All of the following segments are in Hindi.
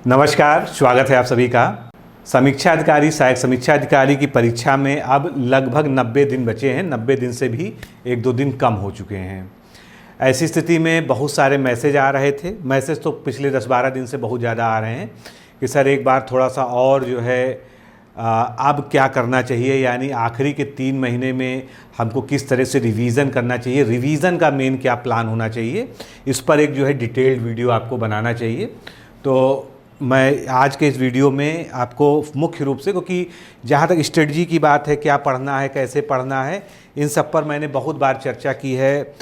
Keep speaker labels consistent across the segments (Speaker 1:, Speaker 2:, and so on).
Speaker 1: नमस्कार, स्वागत है आप सभी का। समीक्षा अधिकारी, सहायक समीक्षा अधिकारी की परीक्षा में अब लगभग 90 दिन बचे हैं। 90 दिन से भी 1-2 दिन कम हो चुके हैं। ऐसी स्थिति में बहुत सारे मैसेज आ रहे थे। मैसेज तो पिछले 10-12 दिन से बहुत ज़्यादा आ रहे हैं कि सर एक बार थोड़ा सा और जो है अब क्या करना चाहिए, यानी आखिरी के 3 महीने में हमको किस तरह से रिवीज़न करना चाहिए, रिवीज़न का मेन क्या प्लान होना चाहिए, इस पर एक जो है डिटेल्ड वीडियो आपको बनाना चाहिए। तो मैं आज के इस वीडियो में आपको मुख्य रूप से, क्योंकि जहाँ तक स्ट्रेटजी की बात है, क्या पढ़ना है, कैसे पढ़ना है, इन सब पर मैंने बहुत बार चर्चा की है।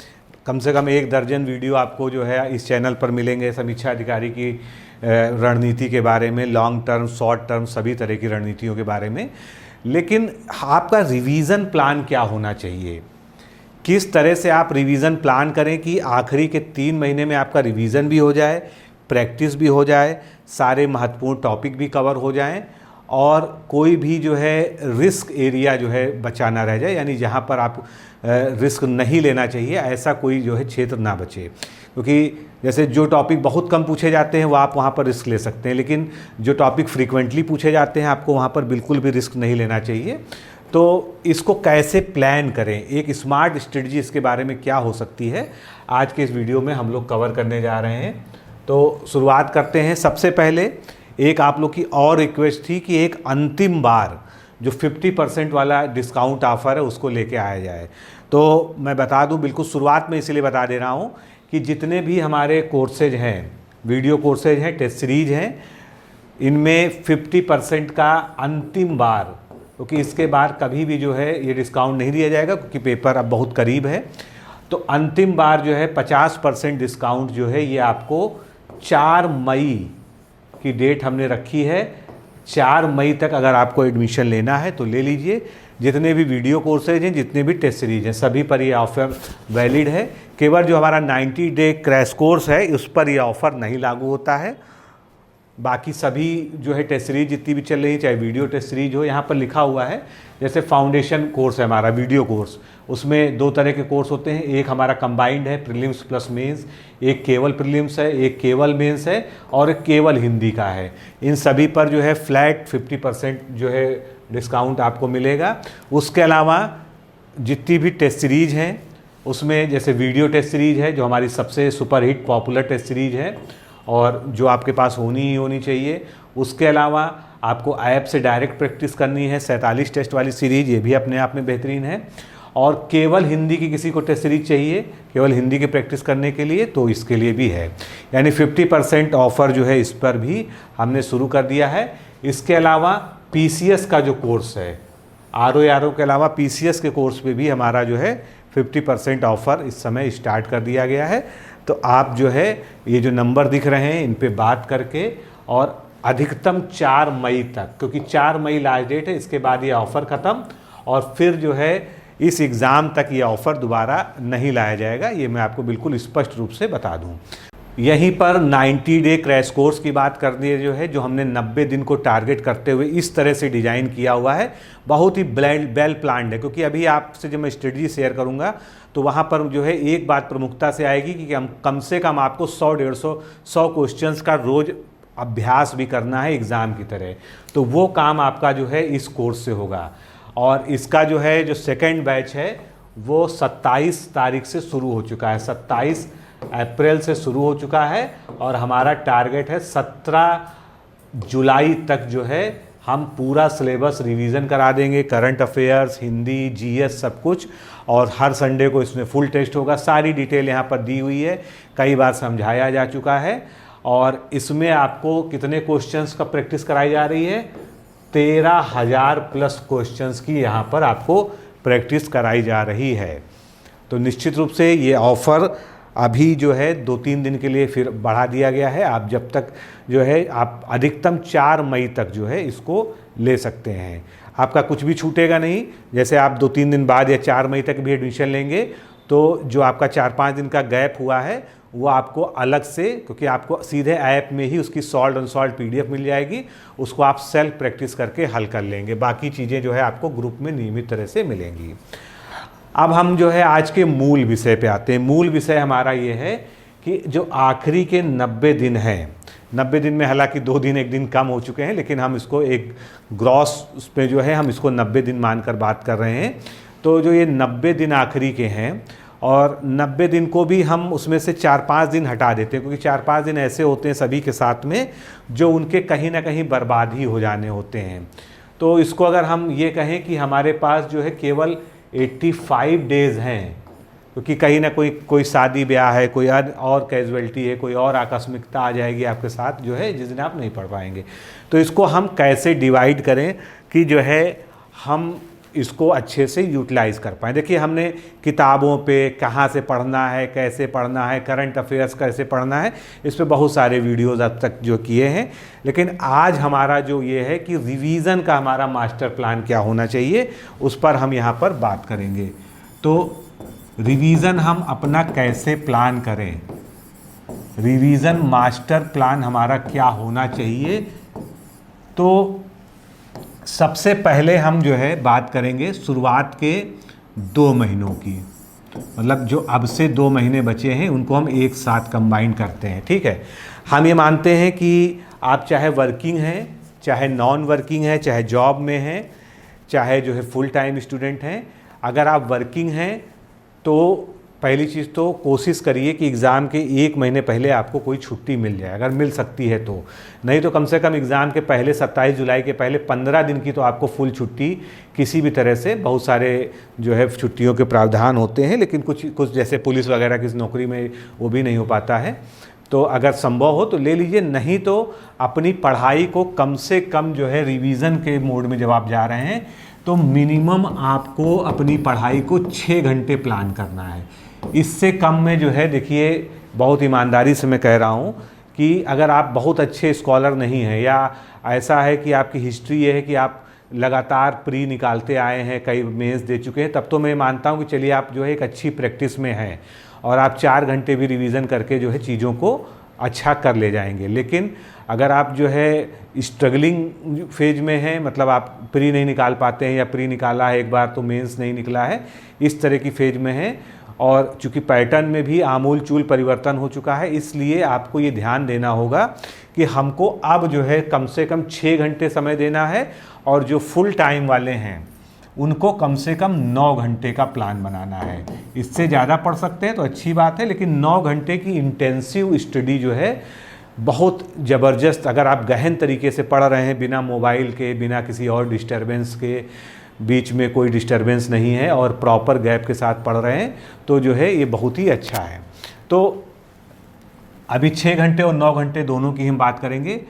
Speaker 1: कम से कम 1 दर्जन वीडियो आपको जो है इस चैनल पर मिलेंगे समीक्षा अधिकारी की रणनीति के बारे में, लॉन्ग टर्म, शॉर्ट टर्म, सभी तरह की रणनीतियों के बारे में। लेकिन आपका रिवीज़न प्लान क्या होना चाहिए, किस तरह से आप रिवीज़न प्लान करें कि आखिरी के 3 महीने में आपका रिवीज़न भी हो जाए, प्रैक्टिस भी हो जाए, सारे महत्वपूर्ण टॉपिक भी कवर हो जाएं और कोई भी जो है रिस्क एरिया जो है बचा ना रह जाए, यानी जहां पर आप रिस्क नहीं लेना चाहिए ऐसा कोई जो है क्षेत्र ना बचे। क्योंकि जैसे जो टॉपिक बहुत कम पूछे जाते हैं वो आप वहां पर रिस्क ले सकते हैं, लेकिन जो टॉपिक फ्रीक्वेंटली पूछे जाते हैं आपको वहां पर बिल्कुल भी रिस्क नहीं लेना चाहिए। तो इसको कैसे प्लान करें, एक स्मार्ट स्ट्रेटजी इसके बारे में क्या हो सकती है, आज के इस वीडियो में हम लोग कवर करने जा रहे हैं। तो शुरुआत करते हैं। सबसे पहले एक आप लोग की और रिक्वेस्ट थी कि एक अंतिम बार जो 50% वाला डिस्काउंट ऑफ़र है उसको लेके आया जाए। तो मैं बता दूं, बिल्कुल शुरुआत में इसलिए बता दे रहा हूं कि जितने भी हमारे कोर्सेज हैं, वीडियो कोर्सेज हैं, टेस्ट सीरीज हैं, इनमें 50% का अंतिम बार, क्योंकि इसके बाद कभी भी जो है ये डिस्काउंट नहीं दिया जाएगा क्योंकि पेपर अब बहुत करीब है। तो अंतिम बार जो है 50% डिस्काउंट जो है ये आपको 4 मई की डेट हमने रखी है। 4 मई तक अगर आपको एडमिशन लेना है तो ले लीजिए। जितने भी वीडियो कोर्सेज हैं, जितने भी टेस्ट सीरीज हैं, सभी पर ये ऑफ़र वैलिड है। केवल जो हमारा 90 डे क्रैश कोर्स है उस पर यह ऑफ़र नहीं लागू होता है। बाकी सभी जो है टेस्ट सीरीज जितनी भी चल रही है, चाहे वीडियो टेस्ट सीरीज हो, यहाँ पर लिखा हुआ है जैसे फाउंडेशन कोर्स है हमारा वीडियो कोर्स, उसमें 2 तरह के कोर्स होते हैं। एक हमारा कंबाइंड है, प्रीलिम्स प्लस मेंस, एक केवल प्रीलिम्स है, एक केवल मेंस है और एक केवल हिंदी का है। इन सभी पर जो है फ्लैट 50% जो है डिस्काउंट आपको मिलेगा। उसके अलावा जितनी भी टेस्ट सीरीज हैं उसमें जैसे वीडियो टेस्ट सीरीज है जो हमारी सबसे सुपरहिट पॉपुलर टेस्ट सीरीज है और जो आपके पास होनी ही होनी चाहिए। उसके अलावा आपको ऐप से डायरेक्ट प्रैक्टिस करनी है, 47 टेस्ट वाली सीरीज, ये भी अपने आप में बेहतरीन है। और केवल हिंदी की किसी को टेस्ट सीरीज चाहिए केवल हिंदी की प्रैक्टिस करने के लिए, तो इसके लिए भी है। यानी 50% ऑफ़र जो है इस पर भी हमने शुरू कर दिया है। इसके अलावा पीसीएस का जो कोर्स है, आरओ के अलावा पीसीएस के कोर्स पे भी हमारा जो है 50% ऑफ़र इस समय स्टार्ट कर दिया गया है। तो आप जो है ये जो नंबर दिख रहे हैं इन पे बात करके, और अधिकतम 4 मई तक, क्योंकि 4 मई लास्ट डेट है, इसके बाद ये ऑफ़र ख़त्म और फिर जो है इस एग्ज़ाम तक ये ऑफ़र दोबारा नहीं लाया जाएगा। ये मैं आपको बिल्कुल स्पष्ट रूप से बता दूं। यहीं पर 90 डे क्रैश कोर्स की बात कर दी जो है, जो हमने 90 दिन को टारगेट करते हुए इस तरह से डिज़ाइन किया हुआ है, बहुत ही वेल प्लान्ड है। क्योंकि अभी आपसे जब मैं स्ट्रेटजी शेयर करूंगा तो वहाँ पर जो है एक बात प्रमुखता से आएगी कि हम कम से कम आपको 100-150 क्वेश्चंस का रोज़ अभ्यास भी करना है एग्ज़ाम की तरह। तो वो काम आपका जो है इस कोर्स से होगा। और इसका जो है जो सेकेंड बैच है वो 27 तारीख से शुरू हो चुका है, 27 अप्रैल से शुरू हो चुका है और हमारा टारगेट है 17 जुलाई तक जो है हम पूरा सिलेबस रिवीजन करा देंगे, करंट अफेयर्स, हिंदी, जीएस, सब कुछ। और हर संडे को इसमें फुल टेस्ट होगा। सारी डिटेल यहाँ पर दी हुई है, कई बार समझाया जा चुका है। और इसमें आपको कितने क्वेश्चंस का प्रैक्टिस कराई जा रही है, 13,000 प्लस क्वेश्चंस की यहाँ पर आपको प्रैक्टिस कराई जा रही है। तो निश्चित रूप से ये ऑफ़र अभी जो है 2-3 दिन के लिए फिर बढ़ा दिया गया है। आप जब तक जो है आप अधिकतम 4 मई तक जो है इसको ले सकते हैं। आपका कुछ भी छूटेगा नहीं। जैसे आप 2-3 दिन बाद या 4 मई तक भी एडमिशन लेंगे तो जो आपका 4-5 दिन का गैप हुआ है वो आपको अलग से, क्योंकि आपको सीधे ऐप में ही उसकी सॉल्व अनसॉल्व PDF मिल जाएगी, उसको आप सेल्फ प्रैक्टिस करके हल कर लेंगे। बाकी चीज़ें जो है आपको ग्रुप में नियमित तरह से मिलेंगी। अब हम जो है आज के मूल विषय पे आते हैं। मूल विषय हमारा ये है कि जो आखिरी के 90 दिन हैं, 90 दिन में हालांकि 2 दिन 1 दिन कम हो चुके हैं, लेकिन हम इसको एक ग्रॉस उस पर जो है हम इसको 90 दिन मानकर बात कर रहे हैं। तो जो ये 90 दिन आखिरी के हैं और 90 दिन को भी हम उसमें से 4-5 दिन हटा देते हैं, क्योंकि 4-5 दिन ऐसे होते हैं सभी के साथ में जो उनके कहीं ना कहीं बर्बाद ही हो जाने होते हैं। तो इसको अगर हम ये कहें कि हमारे पास जो है केवल 85 डेज़ हैं, क्योंकि कहीं ना कोई शादी ब्याह है, कोई और कैजुअलिटी है, कोई और आकस्मिकता आ जाएगी आपके साथ जो है जिस दिन आप नहीं पढ़ पाएंगे। तो इसको हम कैसे डिवाइड करें कि जो है हम इसको अच्छे से यूटिलाइज़ कर पाएँ। देखिए हमने किताबों पे कहाँ से पढ़ना है, कैसे पढ़ना है, करंट अफेयर्स कैसे पढ़ना है, इस पे बहुत सारे वीडियोज़ अब तक जो किए हैं, लेकिन आज हमारा जो ये है कि रिवीज़न का हमारा मास्टर प्लान क्या होना चाहिए उस पर हम यहाँ पर बात करेंगे। तो रिवीज़न हम अपना कैसे प्लान करें, रिवीज़न मास्टर प्लान हमारा क्या होना चाहिए। तो सबसे पहले हम जो है बात करेंगे शुरुआत के 2 महीनों की, मतलब जो अब से 2 महीने बचे हैं उनको हम एक साथ कंबाइन करते हैं। ठीक है, हम ये मानते हैं कि आप चाहे वर्किंग हैं, चाहे नॉन वर्किंग है, चाहे जॉब में हैं, चाहे जो है फुल टाइम स्टूडेंट हैं। अगर आप वर्किंग हैं तो पहली चीज़ तो कोशिश करिए कि एग्ज़ाम के 1 महीने पहले आपको कोई छुट्टी मिल जाए, अगर मिल सकती है तो। नहीं तो कम से कम एग्ज़ाम के पहले 27 जुलाई के पहले 15 दिन की तो आपको फुल छुट्टी किसी भी तरह से, बहुत सारे जो है छुट्टियों के प्रावधान होते हैं, लेकिन कुछ जैसे पुलिस वगैरह की नौकरी में वो भी नहीं हो पाता है। तो अगर संभव हो तो ले लीजिए, नहीं तो अपनी पढ़ाई को कम से कम जो है रिवीज़न के मोड में जब आप जा रहे हैं तो मिनिमम आपको अपनी पढ़ाई को 6 घंटे प्लान करना है। इससे कम में जो है, देखिए बहुत ईमानदारी से मैं कह रहा हूँ कि अगर आप बहुत अच्छे स्कॉलर नहीं हैं या ऐसा है कि आपकी हिस्ट्री ये है कि आप लगातार प्री निकालते आए हैं, कई मेंस दे चुके हैं, तब तो मैं मानता हूँ कि चलिए आप जो है एक अच्छी प्रैक्टिस में हैं और आप 4 घंटे भी रिवीज़न करके जो है चीज़ों को अच्छा कर ले जाएंगे। लेकिन अगर आप जो है स्ट्रगलिंग फेज में हैं, मतलब आप प्री नहीं निकाल पाते हैं या प्री निकाला है एक बार तो मेंस नहीं निकला है, इस तरह की फेज में हैं और चूँकि पैटर्न में भी आमूल चूल परिवर्तन हो चुका है, इसलिए आपको ये ध्यान देना होगा कि हमको अब जो है कम से कम 6 घंटे समय देना है और जो फुल टाइम वाले हैं उनको कम से कम 9 घंटे का प्लान बनाना है। इससे ज़्यादा पढ़ सकते हैं तो अच्छी बात है, लेकिन 9 घंटे की इंटेंसिव स्टडी जो है बहुत ज़बरदस्त, अगर आप गहन तरीके से पढ़ रहे हैं, बिना मोबाइल के, बिना किसी और डिस्टर्बेंस के, बीच में कोई डिस्टर्बेंस नहीं है और प्रॉपर गैप के साथ पढ़ रहे हैं, तो जो है ये बहुत ही अच्छा है। तो अभी 6 घंटे और 9 घंटे दोनों की हम बात करेंगे।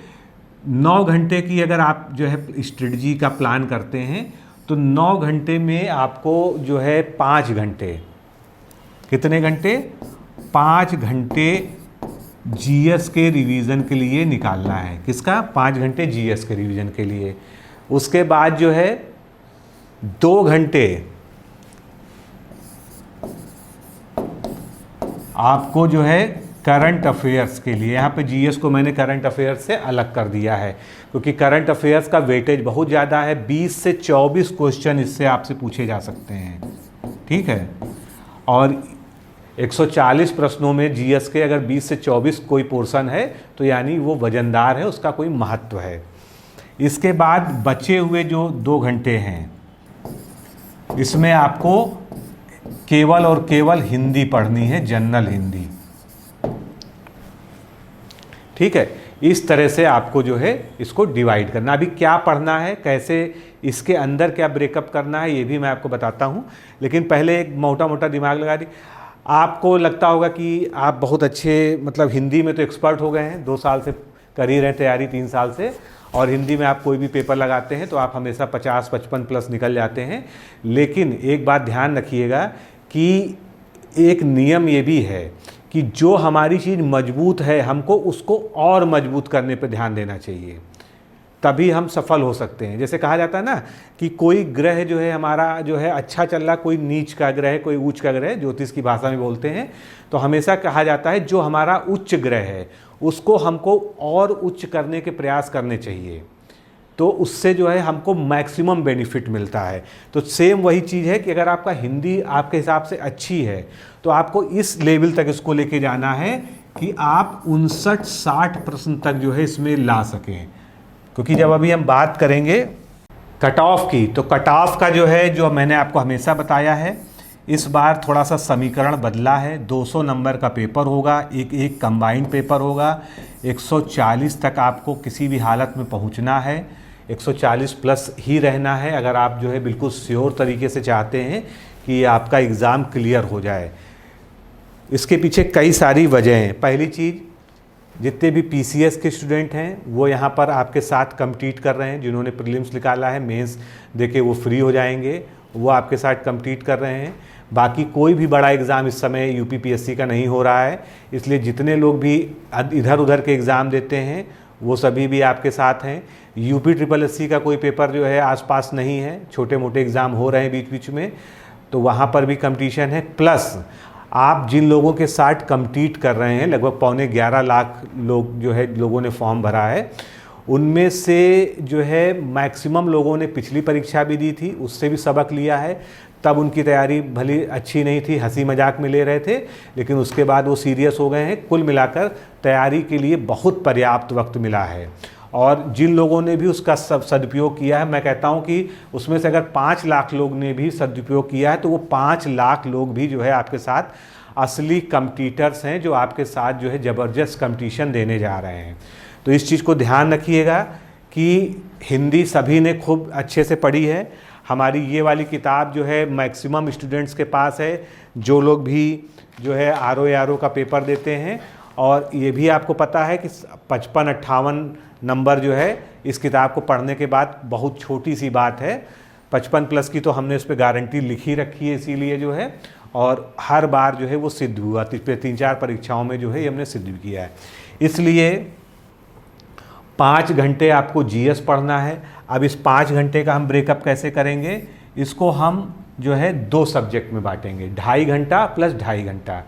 Speaker 1: 9 घंटे की अगर आप जो है स्ट्रेटजी का प्लान करते हैं तो 9 घंटे में आपको जो है 5 घंटे, कितने घंटे? 5 घंटे जीएस के रिवीजन के लिए निकालना है। किसका? 5 घंटे जीएस के रिवीजन के लिए। उसके बाद जो है 2 घंटे आपको जो है करंट अफेयर्स के लिए, यहाँ पे जीएस को मैंने करंट अफेयर्स से अलग कर दिया है क्योंकि करंट अफेयर्स का वेटेज बहुत ज़्यादा है। 20 से 24 क्वेश्चन इससे आपसे पूछे जा सकते हैं, ठीक है। और 140 प्रश्नों में जीएस के अगर 20 से 24 कोई पोर्शन है तो यानी वो वजनदार है, उसका कोई महत्व है। इसके बाद बचे हुए जो 2 घंटे हैं इसमें आपको केवल और केवल हिंदी पढ़नी है, जनरल हिंदी, ठीक है। इस तरह से आपको जो है इसको डिवाइड करना। अभी क्या पढ़ना है, कैसे इसके अंदर क्या ब्रेकअप करना है, ये भी मैं आपको बताता हूँ, लेकिन पहले एक मोटा मोटा दिमाग लगा दी। आपको लगता होगा कि आप बहुत अच्छे, मतलब हिंदी में तो एक्सपर्ट हो गए हैं, 2 साल से कर ही रहे तैयारी, 3 साल से, और हिंदी में आप कोई भी पेपर लगाते हैं तो आप हमेशा 50-55 प्लस निकल जाते हैं। लेकिन एक बात ध्यान रखिएगा कि एक नियम ये भी है कि जो हमारी चीज़ मजबूत है हमको उसको और मजबूत करने पर ध्यान देना चाहिए, तभी हम सफल हो सकते हैं। जैसे कहा जाता है ना कि कोई ग्रह जो है हमारा जो है अच्छा चल रहा, कोई नीच का ग्रह है, कोई उच्च का ग्रह है, ज्योतिष की भाषा में बोलते हैं, तो हमेशा कहा जाता है जो हमारा उच्च ग्रह है उसको हमको और उच्च करने के प्रयास करने चाहिए, तो उससे जो है हमको मैक्सिमम बेनिफिट मिलता है। तो सेम वही चीज़ है कि अगर आपका हिंदी आपके हिसाब से अच्छी है तो आपको इस लेवल तक इसको लेके जाना है कि आप 59-60 प्रश्न तक जो है इसमें ला सकें। क्योंकि जब अभी हम बात करेंगे कट ऑफ की, तो कट ऑफ का जो है, जो मैंने आपको हमेशा बताया है, इस बार थोड़ा सा समीकरण बदला है। 200 नंबर का पेपर होगा, एक कंबाइंड पेपर होगा। 140 तक आपको किसी भी हालत में पहुंचना है, 140 प्लस ही रहना है अगर आप जो है बिल्कुल श्योर तरीके से चाहते हैं कि आपका एग्ज़ाम क्लियर हो जाए। इसके पीछे कई सारी वजह हैं। पहली चीज़, जितने भी पीसीएस के स्टूडेंट हैं वो यहाँ पर आपके साथ कम्पीट कर रहे हैं। जिन्होंने प्रीलिम्स निकाला है, मेंस देके वो फ्री हो जाएंगे, वो आपके साथ कम्पीट कर रहे हैं। बाकी कोई भी बड़ा एग्ज़ाम इस समय यूपीपीएससी का नहीं हो रहा है, इसलिए जितने लोग भी इधर उधर के एग्ज़ाम देते हैं वो सभी भी आपके साथ हैं। यूपी ट्रिपल एससी का कोई पेपर जो है आसपास नहीं है, छोटे मोटे एग्ज़ाम हो रहे हैं बीच बीच में, तो वहाँ पर भी कंपटीशन है। प्लस आप जिन लोगों के साथ कम्पीट कर रहे हैं, लगभग 11.25 लाख लोग जो है लोगों ने फॉर्म भरा है, उनमें से जो है मैक्सिमम लोगों ने पिछली परीक्षा भी दी थी, उससे भी सबक लिया है। तब उनकी तैयारी भली अच्छी नहीं थी, हंसी मजाक में ले रहे थे, लेकिन उसके बाद वो सीरियस हो गए हैं। कुल मिलाकर तैयारी के लिए बहुत पर्याप्त वक्त मिला है। और जिन लोगों ने भी उसका सदुपयोग किया है, मैं कहता हूं कि उसमें से अगर 5 लाख लोग ने भी सदुपयोग किया है तो वो 5 लाख लोग भी जो है आपके साथ असली कम्पीटर्स हैं, जो आपके साथ जो है ज़बरदस्त कंपटीशन देने जा रहे हैं। तो इस चीज़ को ध्यान रखिएगा कि हिंदी सभी ने खूब अच्छे से पढ़ी है। हमारी ये वाली किताब जो है मैक्सिमम स्टूडेंट्स के पास है, जो लोग भी जो है आरओ का पेपर देते हैं। और ये भी आपको पता है कि 55-58 नंबर जो है इस किताब को पढ़ने के बाद बहुत छोटी सी बात है। 55 प्लस की तो हमने उस पर गारंटी लिखी रखी है, इसीलिए जो है, और हर बार जो है वो सिद्ध हुआ। 3-4 परीक्षाओं में जो है ये हमने सिद्ध किया है। इसलिए 5 घंटे आपको जीएस पढ़ना है। अब इस 5 घंटे का हम ब्रेकअप कैसे करेंगे, इसको हम जो है 2 सब्जेक्ट में बांटेंगे, 2.5 घंटा प्लस 2.5 घंटा।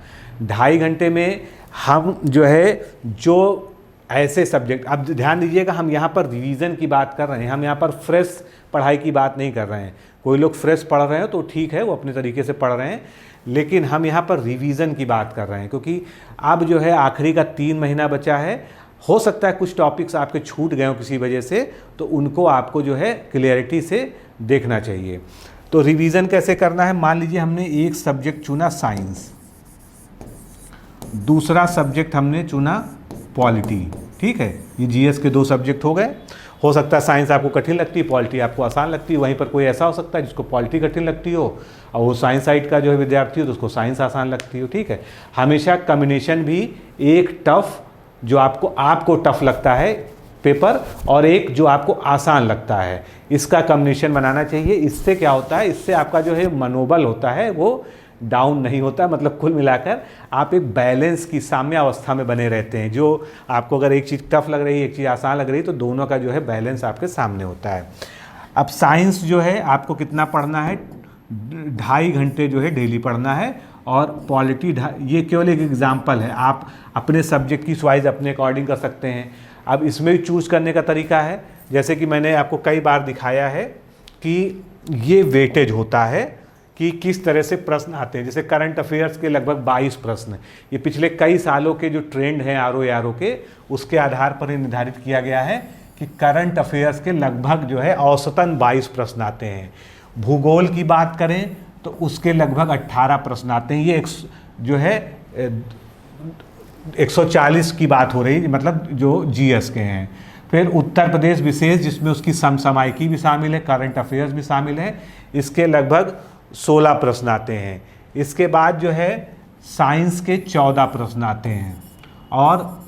Speaker 1: 2.5 घंटे में हम जो है जो ऐसे सब्जेक्ट, अब ध्यान दीजिएगा, हम यहाँ पर रिवीजन की बात कर रहे हैं, हम यहाँ पर फ्रेश पढ़ाई की बात नहीं कर रहे हैं। कोई लोग फ्रेश पढ़ रहे हैं तो ठीक है, वो अपने तरीके से पढ़ रहे हैं, लेकिन हम यहाँ पर रिवीजन की बात कर रहे हैं। क्योंकि अब जो है आखिरी का 3 महीना बचा है, हो सकता है कुछ टॉपिक्स आपके छूट गए हो किसी वजह से, तो उनको आपको जो है क्लियरिटी से देखना चाहिए। तो रिवीजन कैसे करना है, मान लीजिए हमने एक सब्जेक्ट चुना साइंस, दूसरा सब्जेक्ट हमने चुना पॉलिटी, ठीक है, ये जीएस के 2 सब्जेक्ट हो गए। हो सकता है साइंस आपको कठिन लगती है, पॉलिटी आपको आसान लगती है। वहीं पर कोई ऐसा हो सकता है जिसको पॉलिटी कठिन लगती हो और वो साइंस साइड का जो है विद्यार्थी हो तो उसको साइंस आसान लगती हो, ठीक है। हमेशा कॉम्बिनेशन भी एक टफ, जो आपको टफ लगता है पेपर, और एक जो आपको आसान लगता है, इसका कॉम्बिनेशन बनाना चाहिए। इससे क्या होता है, इससे आपका जो है मनोबल होता है वो डाउन नहीं होता। मतलब कुल मिलाकर आप एक बैलेंस की साम्य अवस्था में बने रहते हैं। जो आपको अगर एक चीज़ टफ लग रही है, एक चीज़ आसान लग रही है, तो दोनों का जो है बैलेंस आपके सामने होता है। अब साइंस जो है आपको कितना पढ़ना है, 2.5 घंटे जो है डेली पढ़ना है। और पॉलिटी, ये केवल एक एग्जाम्पल है, आप अपने सब्जेक्ट की चॉइस अपने अकॉर्डिंग कर सकते हैं। अब इसमें भी चूज़ करने का तरीका है, जैसे कि मैंने आपको कई बार दिखाया है कि ये वेटेज होता है कि किस तरह से प्रश्न आते हैं। जैसे करंट अफेयर्स के लगभग 22 प्रश्न, ये पिछले कई सालों के जो ट्रेंड हैं आरओ के, उसके आधार पर निर्धारित किया गया है कि करंट अफेयर्स के लगभग जो है औसतन 22 प्रश्न आते हैं। भूगोल की बात करें तो उसके लगभग 18 प्रश्न आते हैं। ये जो है 140 की बात हो रही, मतलब जो जीएस के हैं। फिर उत्तर प्रदेश विशेष, जिसमें उसकी समसामयिकी भी शामिल है, करंट अफेयर्स भी शामिल है, इसके लगभग 16 प्रश्न आते हैं। इसके बाद जो है साइंस के 14 प्रश्न आते हैं और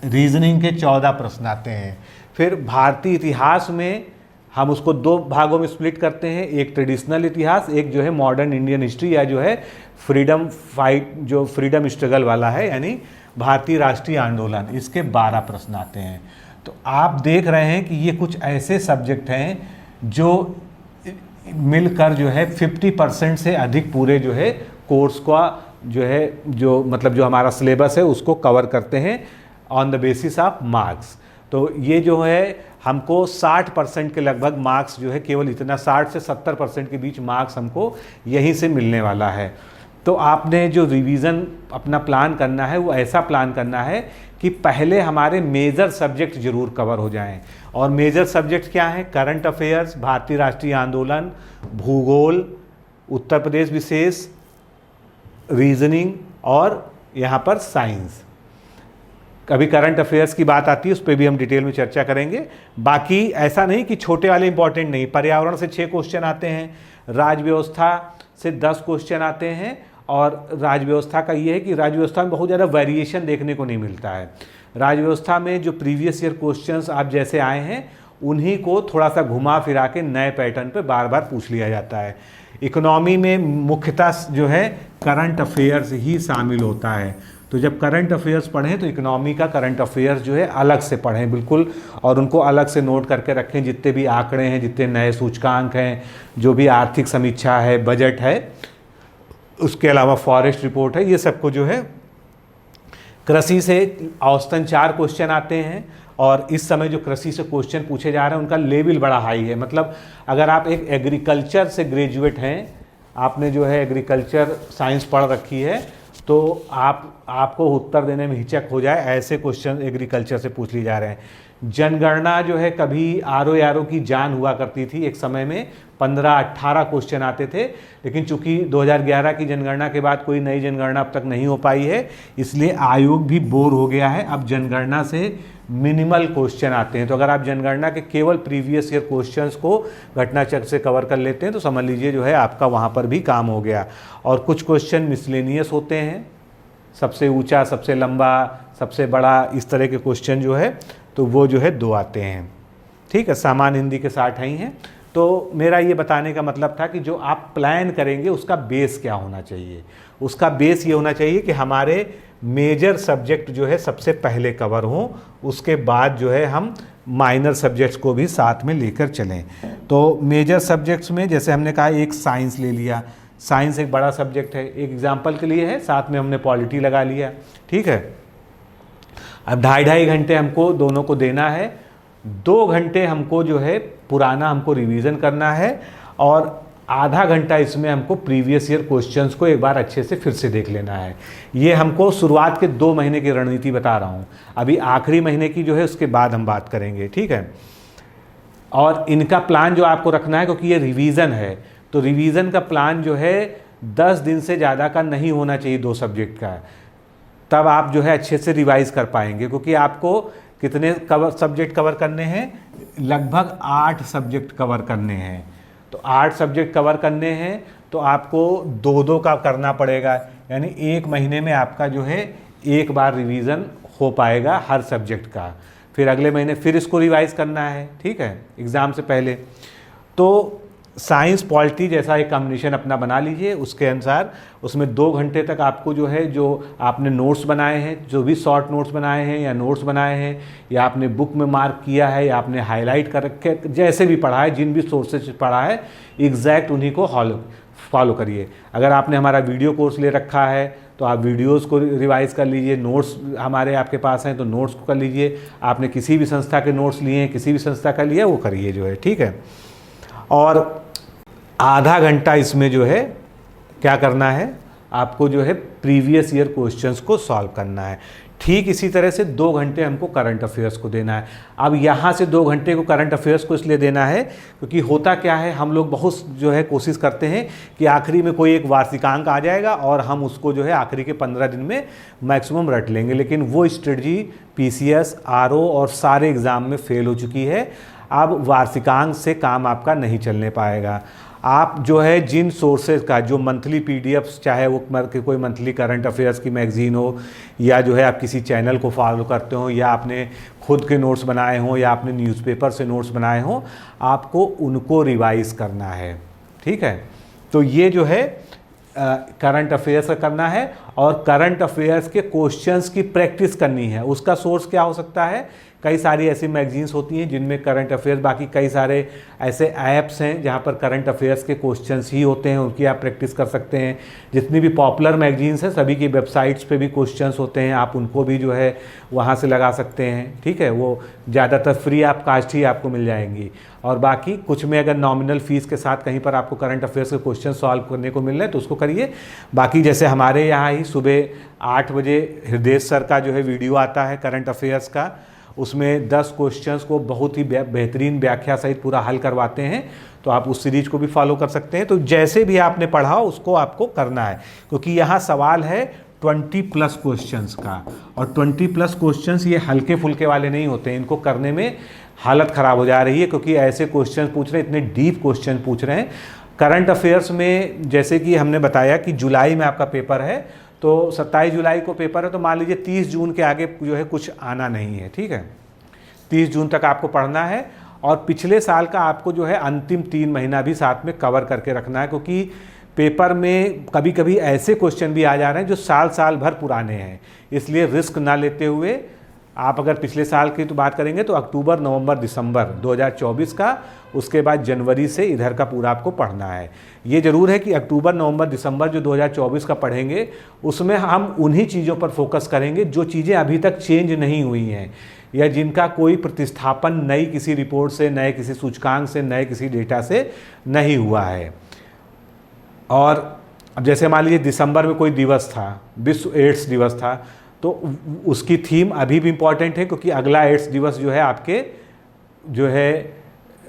Speaker 1: रीजनिंग के 14 प्रश्न आते हैं। फिर भारतीय इतिहास में हम उसको 2 भागों में स्प्लिट करते हैं, एक ट्रेडिशनल इतिहास, एक जो है मॉडर्न इंडियन हिस्ट्री, या जो है फ्रीडम फाइट, जो फ्रीडम स्ट्रगल वाला है, यानी भारतीय राष्ट्रीय आंदोलन। इसके 12 प्रश्न आते हैं। तो आप देख रहे हैं कि ये कुछ ऐसे सब्जेक्ट हैं जो मिलकर जो है 50% से अधिक पूरे जो है कोर्स का जो है, जो मतलब जो हमारा सिलेबस है उसको कवर करते हैं on the basis of marks. तो ये जो है हमको 60% के लगभग मार्क्स जो है, केवल इतना 60 से 70% के बीच मार्क्स हमको यहीं से मिलने वाला है। तो आपने जो रिवीजन अपना प्लान करना है वो ऐसा प्लान करना है कि पहले हमारे मेजर सब्जेक्ट जरूर कवर हो जाएं। और मेजर सब्जेक्ट क्या हैं? करंट अफेयर्स, भारतीय राष्ट्रीय आंदोलन, भूगोल, उत्तर प्रदेश विशेष, रीजनिंग और यहाँ पर साइंस। कभी करंट अफेयर्स की बात आती है, उस पर भी हम डिटेल में चर्चा करेंगे। बाकी ऐसा नहीं कि छोटे वाले इंपॉर्टेंट नहीं, पर्यावरण से 6 क्वेश्चन आते हैं, राज्य व्यवस्था से 10 क्वेश्चन आते हैं। और राज्य व्यवस्था का ये है कि राज्य व्यवस्था में बहुत ज़्यादा वेरिएशन देखने को नहीं मिलता है। राज्य व्यवस्था में जो प्रीवियस ईयर क्वेश्चंस आप जैसे आए हैं उन्हीं को थोड़ा सा घुमा फिरा के नए पैटर्न पे बार बार पूछ लिया जाता है। इकोनॉमी में मुख्यतः जो है करंट अफेयर्स ही शामिल होता है। तो जब करंट अफेयर्स पढ़ें तो इकोनॉमी का करंट अफेयर्स जो है अलग से पढ़ें बिल्कुल, और उनको अलग से नोट करके रखें। जितने भी आंकड़े हैं, जितने नए सूचकांक हैं, जो भी आर्थिक समीक्षा है, बजट है, उसके अलावा फॉरेस्ट रिपोर्ट है, ये सबको जो है। कृषि से औसतन 4 क्वेश्चन आते हैं और इस समय जो कृषि से क्वेश्चन पूछे जा रहे हैं उनका लेवल बड़ा हाई है। मतलब अगर आप एक एग्रीकल्चर से ग्रेजुएट हैं, आपने जो है एग्रीकल्चर साइंस पढ़ रखी है, तो आपको उत्तर देने में हिचक हो जाए ऐसे क्वेश्चन एग्रीकल्चर से पूछ लिए जा रहे हैं। जनगणना जो है कभी आरओ की जान हुआ करती थी, एक समय में 15-18 क्वेश्चन आते थे, लेकिन चूंकि 2011 की जनगणना के बाद कोई नई जनगणना अब तक नहीं हो पाई है, इसलिए आयोग भी बोर हो गया है। अब जनगणना से मिनिमल क्वेश्चन आते हैं। तो अगर आप जनगणना के केवल प्रीवियस ईयर क्वेश्चंस को घटनाचक्र से कवर कर लेते हैं तो समझ लीजिए जो है आपका वहाँ पर भी काम हो गया। और कुछ क्वेश्चन मिसलेनियस होते हैं, सबसे ऊंचा, सबसे लंबा, सबसे बड़ा, इस तरह के क्वेश्चन जो है तो वो जो है 2 आते हैं। ठीक है, सामान्य हिंदी के 60 ही हैं। तो मेरा ये बताने का मतलब था कि जो आप प्लान करेंगे उसका बेस क्या होना चाहिए। उसका बेस ये होना चाहिए कि हमारे मेजर सब्जेक्ट जो है सबसे पहले कवर हों, उसके बाद जो है हम माइनर सब्जेक्ट्स को भी साथ में लेकर चलें। तो मेजर सब्जेक्ट्स में जैसे हमने कहा एक साइंस ले लिया, साइंस एक बड़ा सब्जेक्ट है, एक एग्जाम्पल के लिए है, साथ में हमने पॉलिटी लगा लिया। ठीक है, अब 2.5 घंटे हमको दोनों को देना है। 2 घंटे हमको जो है पुराना हमको रिवीजन करना है और आधा घंटा इसमें हमको प्रीवियस ईयर क्वेश्चंस को एक बार अच्छे से फिर से देख लेना है। ये हमको शुरुआत के 2 महीने की रणनीति बता रहा हूँ, अभी आखिरी महीने की जो है उसके बाद हम बात करेंगे। ठीक है, और इनका प्लान जो आपको रखना है, क्योंकि ये रिवीजन है, तो रिवीजन का प्लान जो है 10 दिन से ज़्यादा का नहीं होना चाहिए 2 सब्जेक्ट का। तब आप जो है अच्छे से रिवाइज कर पाएंगे, क्योंकि आपको कितने सब्जेक्ट कवर करने हैं? लगभग 8 सब्जेक्ट कवर करने हैं। तो 8 सब्जेक्ट कवर करने हैं तो आपको 2-2 का करना पड़ेगा, यानी 1 महीने में आपका जो है एक बार रिवीजन हो पाएगा हर सब्जेक्ट का। फिर अगले महीने फिर इसको रिवाइज करना है। ठीक है, एग्ज़ाम से पहले। तो साइंस पॉलिटी जैसा एक कॉम्बिनेशन अपना बना लीजिए, उसके अनुसार उसमें 2 घंटे तक आपको जो है, जो आपने नोट्स बनाए हैं, जो भी शॉर्ट नोट्स बनाए हैं या नोट्स बनाए हैं या आपने बुक में मार्क किया है या आपने हाईलाइट कर रखे, जैसे भी पढ़ा है, जिन भी सोर्सेज पढ़ा है, एग्जैक्ट उन्हीं को फॉलो करिए। अगर आपने हमारा वीडियो कोर्स ले रखा है तो आप वीडियोस को रिवाइज कर लीजिए, नोट्स हमारे आपके पास हैं तो नोट्स को कर लीजिए। आपने किसी भी संस्था के नोट्स लिए हैं, किसी भी संस्था का लिया, वो करिए जो है। ठीक है, और आधा घंटा इसमें जो है क्या करना है, आपको जो है प्रीवियस ईयर क्वेश्चंस को सॉल्व करना है। ठीक इसी तरह से 2 घंटे हमको करंट अफेयर्स को देना है। अब यहाँ से 2 घंटे को करंट अफेयर्स को इसलिए देना है क्योंकि होता क्या है, हम लोग बहुत जो है कोशिश करते हैं कि आखिरी में कोई एक वार्षिकांक आ जाएगा और हम उसको जो है आखिरी के 15 दिन में मैक्सिमम रट लेंगे, लेकिन वो स्ट्रेटजी पीसीएस, आरओ और सारे एग्ज़ाम में फेल हो चुकी है। अब वार्षिकांक से काम आपका नहीं चलने पाएगा। आप जो है जिन सोर्सेज का, जो मंथली पीडीएफ्स, चाहे वो कोई मंथली करंट अफेयर्स की मैगजीन हो या जो है आप किसी चैनल को फॉलो करते हो या आपने खुद के नोट्स बनाए हों या आपने न्यूज़पेपर से नोट्स बनाए हों, आपको उनको रिवाइज़ करना है। ठीक है, तो ये जो है करंट अफेयर्स का करना है और करंट अफेयर्स के क्वेश्चंस की प्रैक्टिस करनी है। उसका सोर्स क्या हो सकता है कई सारी ऐसी मैगजीन्स होती हैं जिनमें करंट अफेयर्स, बाकी कई सारे ऐसे ऐप्स हैं जहाँ पर करंट अफेयर्स के क्वेश्चंस ही होते हैं, उनकी आप प्रैक्टिस कर सकते हैं। जितनी भी पॉपुलर मैगजीन्स हैं सभी की वेबसाइट्स पे भी क्वेश्चंस होते हैं, आप उनको भी जो है वहाँ से लगा सकते हैं, ठीक है। वो ज़्यादातर फ्री ऑफ कास्ट ही आपको मिल जाएंगी। और बाकी कुछ में अगर नॉमिनल फ़ीस के साथ कहीं पर आपको करंट अफेयर्स के क्वेश्चन सॉल्व करने को मिल रहे हैं तो उसको करिए। बाकी जैसे हमारे यहाँ ही सुबह 8 बजे हृदय सर का जो है वीडियो आता है करंट अफेयर्स का, उसमें 10 क्वेश्चंस को बहुत ही बेहतरीन व्याख्या सहित पूरा हल करवाते हैं, तो आप उस सीरीज को भी फॉलो कर सकते हैं। तो जैसे भी आपने पढ़ा उसको आपको करना है, क्योंकि यहाँ सवाल है 20+ क्वेश्चंस का, और 20+ क्वेश्चंस ये हल्के फुल्के वाले नहीं होते हैं, इनको करने में हालत ख़राब हो जा रही है, क्योंकि ऐसे क्वेश्चन पूछ रहे हैं, इतने डीप क्वेश्चन पूछ रहे हैं। करंट अफेयर्स में जैसे कि हमने बताया कि जुलाई में आपका पेपर है, तो 27 जुलाई को पेपर है, तो मान लीजिए 30 जून के आगे जो है कुछ आना नहीं है, ठीक है। 30 जून तक आपको पढ़ना है, और पिछले साल का आपको जो है अंतिम 3 महीना भी साथ में कवर करके रखना है, क्योंकि पेपर में कभी कभी ऐसे क्वेश्चन भी आ जा रहे हैं जो साल भर पुराने हैं। इसलिए रिस्क ना लेते हुए आप अगर पिछले साल की तो बात करेंगे तो अक्टूबर, नवंबर, दिसंबर 2024 का, उसके बाद जनवरी से इधर का पूरा आपको पढ़ना है। ये ज़रूर है कि अक्टूबर, नवंबर, दिसंबर जो 2024 का पढ़ेंगे उसमें हम उन्हीं चीज़ों पर फोकस करेंगे जो चीज़ें अभी तक चेंज नहीं हुई हैं, या जिनका कोई प्रतिस्थापन नई किसी रिपोर्ट से, नए किसी सूचकांक से, नए किसी डेटा से नहीं हुआ है। और अब जैसे मान लीजिए दिसंबर में कोई दिवस था, विश्व एड्स दिवस था, तो उसकी थीम अभी भी इम्पॉर्टेंट है, क्योंकि अगला एड्स दिवस जो है आपके जो है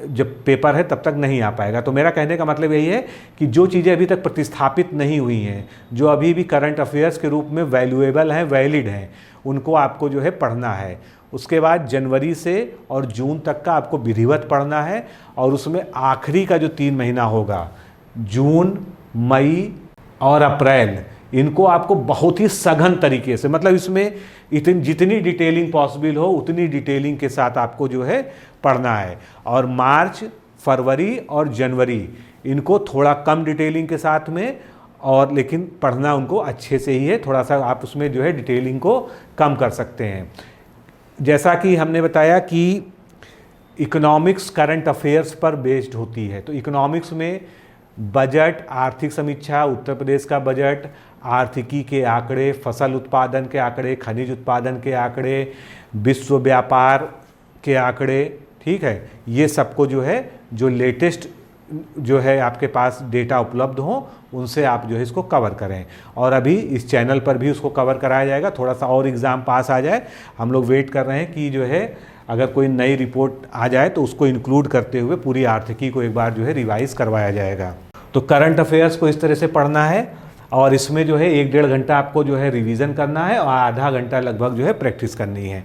Speaker 1: जब पेपर है तब तक नहीं आ पाएगा। तो मेरा कहने का मतलब यही है कि जो चीज़ें अभी तक प्रतिस्थापित नहीं हुई हैं, जो अभी भी करंट अफेयर्स के रूप में वैल्यूएबल हैं, वैलिड हैं, उनको आपको जो है पढ़ना है। उसके बाद जनवरी से और जून तक का आपको विधिवत पढ़ना है, और उसमें आखिरी का जो 3 महीना होगा, जून, मई और अप्रैल, इनको आपको बहुत ही सघन तरीके से, मतलब इसमें जितनी डिटेलिंग पॉसिबल हो उतनी डिटेलिंग के साथ आपको जो है पढ़ना है। और मार्च, फरवरी और जनवरी इनको थोड़ा कम डिटेलिंग के साथ में, और लेकिन पढ़ना उनको अच्छे से ही है, थोड़ा सा आप उसमें जो है डिटेलिंग को कम कर सकते हैं। जैसा कि हमने बताया कि इकोनॉमिक्स करंट अफेयर्स पर बेस्ड होती है, तो इकोनॉमिक्स में बजट, आर्थिक समीक्षा, उत्तर प्रदेश का बजट, आर्थिकी के आंकड़े, फसल उत्पादन के आंकड़े, खनिज उत्पादन के आंकड़े, विश्व व्यापार के आंकड़े, ठीक है, ये सबको जो है जो लेटेस्ट जो है आपके पास डेटा उपलब्ध हो उनसे आप जो है इसको कवर करें। और अभी इस चैनल पर भी उसको कवर कराया जाएगा, थोड़ा सा और एग्ज़ाम पास आ जाए, हम लोग वेट कर रहे हैं कि जो है अगर कोई नई रिपोर्ट आ जाए तो उसको इंक्लूड करते हुए पूरी आर्थिकी को एक बार जो है रिवाइज करवाया जाएगा। तो करंट अफेयर्स को इस तरह से पढ़ना है, और इसमें जो है 1-1.5 घंटा आपको जो है रिवीजन करना है, और आधा घंटा लगभग जो है प्रैक्टिस करनी है।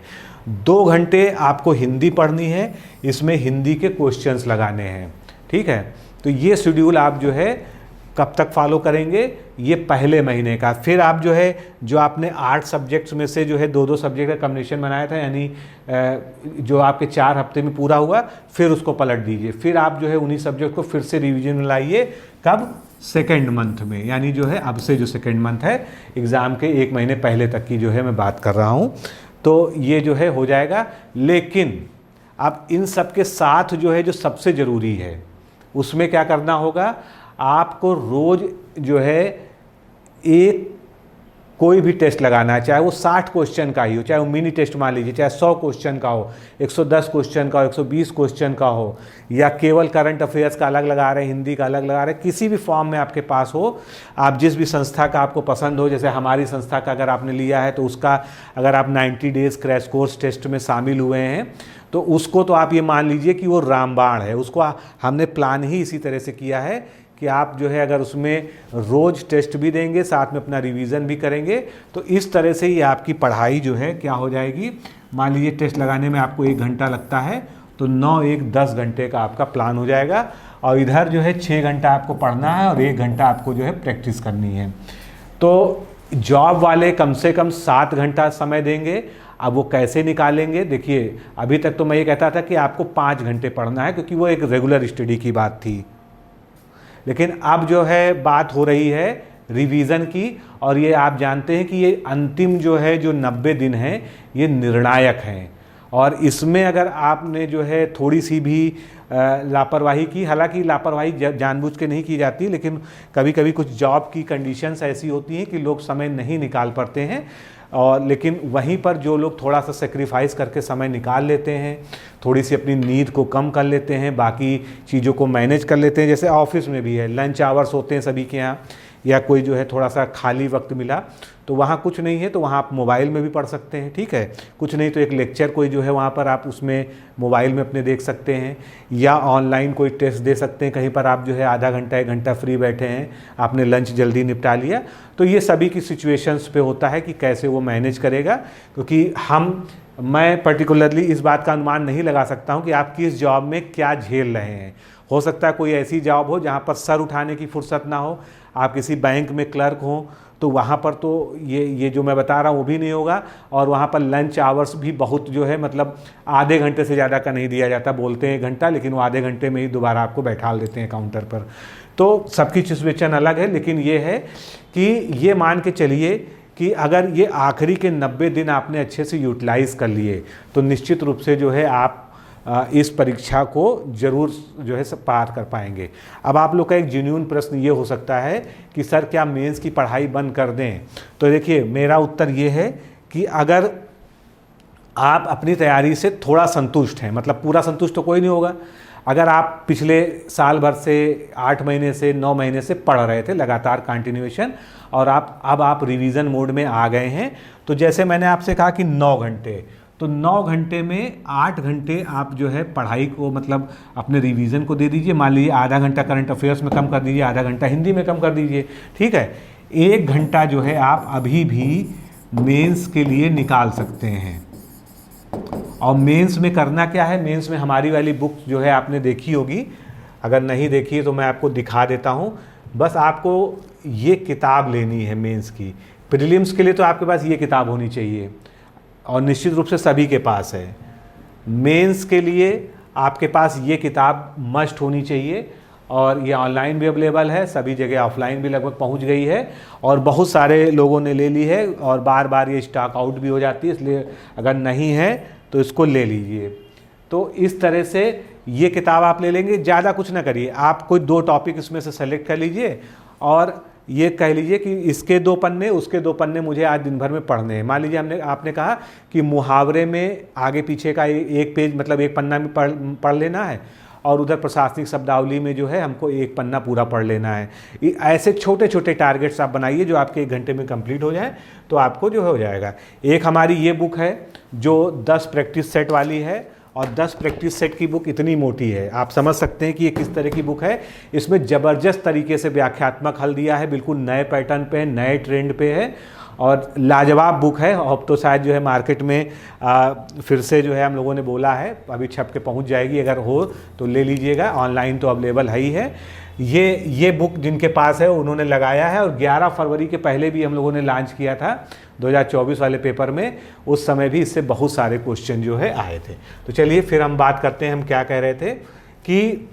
Speaker 1: 2 घंटे आपको हिंदी पढ़नी है, इसमें हिंदी के क्वेश्चंस लगाने हैं, ठीक है। तो ये शेड्यूल आप जो है कब तक फॉलो करेंगे, ये पहले महीने का। फिर आप जो है जो आपने 8 सब्जेक्ट्स में से जो है 2-2 सब्जेक्ट का कॉम्बिनेशन बनाया था, यानी जो आपके 4 हफ्ते में पूरा हुआ, फिर उसको पलट दीजिए। फिर आप जो है उन्हीं सब्जेक्ट को फिर से रिवीजन में लाइए, कब, सेकेंड मंथ में, यानी जो है अब से जो सेकेंड मंथ है, एग्ज़ाम के 1 महीने पहले तक की जो है मैं बात कर रहा हूँ। तो ये जो है हो जाएगा। लेकिन अब इन सब के साथ जो है जो सबसे ज़रूरी है उसमें क्या करना होगा, आपको रोज़ जो है एक कोई भी टेस्ट लगाना है, चाहे वो 60 क्वेश्चन का ही हो, चाहे वो मिनी टेस्ट मान लीजिए, चाहे 100 क्वेश्चन का हो, 110 क्वेश्चन का हो, 120 क्वेश्चन का हो, या केवल करंट अफेयर्स का अलग लगा रहे हैं, हिंदी का अलग लगा रहे हैं, किसी भी फॉर्म में आपके पास हो, आप जिस भी संस्था का आपको पसंद हो, जैसे हमारी संस्था का अगर आपने लिया है तो उसका अगर आप 90 डेज़ क्रैश कोर्स टेस्ट में शामिल हुए हैं तो उसको तो आप ये मान लीजिए कि वो रामबाण है, उसको हमने प्लान ही इसी तरह से किया है कि आप जो है अगर उसमें रोज़ टेस्ट भी देंगे, साथ में अपना रिवीजन भी करेंगे, तो इस तरह से ही आपकी पढ़ाई जो है क्या हो जाएगी। मान लीजिए टेस्ट लगाने में आपको 1 घंटा लगता है, तो 9-1-10 घंटे का आपका प्लान हो जाएगा, और इधर जो है 6 घंटा आपको पढ़ना है और 1 घंटा आपको जो है प्रैक्टिस करनी है। तो जॉब वाले कम से कम 7 घंटा समय देंगे। अब वो कैसे निकालेंगे, देखिए अभी तक तो मैं ये कहता था कि आपको 5 घंटे पढ़ना है, क्योंकि वो एक रेगुलर स्टडी की बात थी, लेकिन अब जो है बात हो रही है रिवीजन की, और ये आप जानते हैं कि ये अंतिम जो है जो 90 दिन हैं ये निर्णायक हैं, और इसमें अगर आपने जो है थोड़ी सी भी लापरवाही की, हालांकि लापरवाही जानबूझ के नहीं की जाती, लेकिन कभी कभी कुछ जॉब की कंडीशंस ऐसी होती हैं कि लोग समय नहीं निकाल पाते हैं, और लेकिन वहीं पर जो लोग थोड़ा सा सेक्रीफाइस करके समय निकाल लेते हैं, थोड़ी सी अपनी नींद को कम कर लेते हैं, बाकी चीज़ों को मैनेज कर लेते हैं, जैसे ऑफिस में भी है, लंच आवर्स होते हैं सभी के यहाँ, या कोई जो है थोड़ा सा खाली वक्त मिला तो वहाँ कुछ नहीं है तो वहाँ आप मोबाइल में भी पढ़ सकते हैं, ठीक है, कुछ नहीं तो एक लेक्चर कोई जो है वहाँ पर आप उसमें मोबाइल में अपने देख सकते हैं, या ऑनलाइन कोई टेस्ट दे सकते हैं, कहीं पर आप जो है आधा घंटा 1 घंटा फ्री बैठे हैं, आपने लंच जल्दी निपटा लिया। तो ये सभी की सिचुएशंस पे होता है कि कैसे वो मैनेज करेगा, क्योंकि मैं पर्टिकुलरली इस बात का अनुमान नहीं लगा सकता हूँ कि आप किस जॉब में क्या झेल रहे हैं। हो सकता है कोई ऐसी जॉब हो जहाँ पर सर उठाने की फुर्सत ना हो, आप किसी बैंक में क्लर्क हो तो वहाँ पर तो ये जो मैं बता रहा हूँ वो भी नहीं होगा, और वहाँ पर लंच आवर्स भी बहुत जो है मतलब आधे घंटे से ज़्यादा का नहीं दिया जाता, बोलते हैं 1 घंटा, लेकिन वो आधे घंटे में ही दोबारा आपको बैठा देते हैं काउंटर पर। तो सबकी सिचुएशन अलग है, लेकिन ये है कि ये मान के चलिए कि अगर ये आखिरी के 90 दिन आपने अच्छे से यूटिलाइज़ कर लिए तो निश्चित रूप से जो है आप इस परीक्षा को ज़रूर जो है सब पार कर पाएंगे। अब आप लोग का एक जेन्युइन प्रश्न ये हो सकता है कि सर क्या मेंस की पढ़ाई बंद कर दें? तो देखिए मेरा उत्तर ये है कि अगर आप अपनी तैयारी से थोड़ा संतुष्ट हैं, मतलब पूरा संतुष्ट तो कोई नहीं होगा, अगर आप पिछले साल भर से 8 महीने से 9 महीने से पढ़ रहे थे लगातार कंटिन्यूएशन, और अब आप रिवीजन मोड में आ गए हैं, तो जैसे मैंने आपसे कहा कि 9 घंटे, तो 9 घंटे में 8 घंटे आप जो है पढ़ाई को मतलब अपने रिवीजन को दे दीजिए। मान लीजिए आधा घंटा करंट अफेयर्स में कम कर दीजिए, आधा घंटा हिंदी में कम कर दीजिए, ठीक है। 1 घंटा जो है आप अभी भी मेंस के लिए निकाल सकते हैं। और मेंस में करना क्या है, मेंस में हमारी वाली बुक जो है आपने देखी होगी, अगर नहीं देखी है तो मैं आपको दिखा देता हूँ। बस आपको ये किताब लेनी है मेंस की। प्रीलिम्स के लिए तो आपके पास ये किताब होनी चाहिए और निश्चित रूप से सभी के पास है। मेंस के लिए आपके पास ये किताब मस्ट होनी चाहिए, और ये ऑनलाइन भी अवेलेबल है, सभी जगह ऑफलाइन भी लगभग पहुंच गई है, और बहुत सारे लोगों ने ले ली है, और बार बार ये स्टॉक आउट भी हो जाती है, इसलिए अगर नहीं है तो इसको ले लीजिए। तो इस तरह से ये किताब आप ले लेंगे, ज़्यादा कुछ ना करिए, आप कोई 2 टॉपिक इसमें से सेलेक्ट कर लीजिए और ये कह लीजिए कि इसके 2 पन्ने उसके 2 पन्ने मुझे आज दिन भर में पढ़ने हैं। मान लीजिए आपने कहा कि मुहावरे में आगे पीछे का 1 पेज मतलब 1 पन्ना में पढ़ लेना है, और उधर प्रशासनिक शब्दावली में जो है हमको 1 पन्ना पूरा पढ़ लेना है। ऐसे छोटे छोटे टारगेट्स आप बनाइए जो आपके 1 घंटे में कंप्लीट हो जाए, तो आपको जो हो जाएगा। एक हमारी ये बुक है जो 10 प्रैक्टिस सेट वाली है, और 10 प्रैक्टिस सेट की बुक इतनी मोटी है, आप समझ सकते हैं कि ये किस तरह की बुक है। इसमें ज़बरदस्त तरीके से व्याख्यात्मक हल दिया है, बिल्कुल नए पैटर्न पे है, नए ट्रेंड पे है, और लाजवाब बुक है। अब तो शायद जो है मार्केट में फिर से जो है हम लोगों ने बोला है, अभी छप के पहुंच जाएगी, अगर हो तो ले लीजिएगा, ऑनलाइन तो अवेलेबल है ही है। ये बुक जिनके पास है उन्होंने लगाया है, और 11 फरवरी के पहले भी हम लोगों ने लॉन्च किया था 2024 वाले पेपर में, उस समय भी इससे बहुत सारे क्वेश्चन जो है आए थे। तो चलिए फिर हम बात करते हैं, हम क्या कह रहे थे कि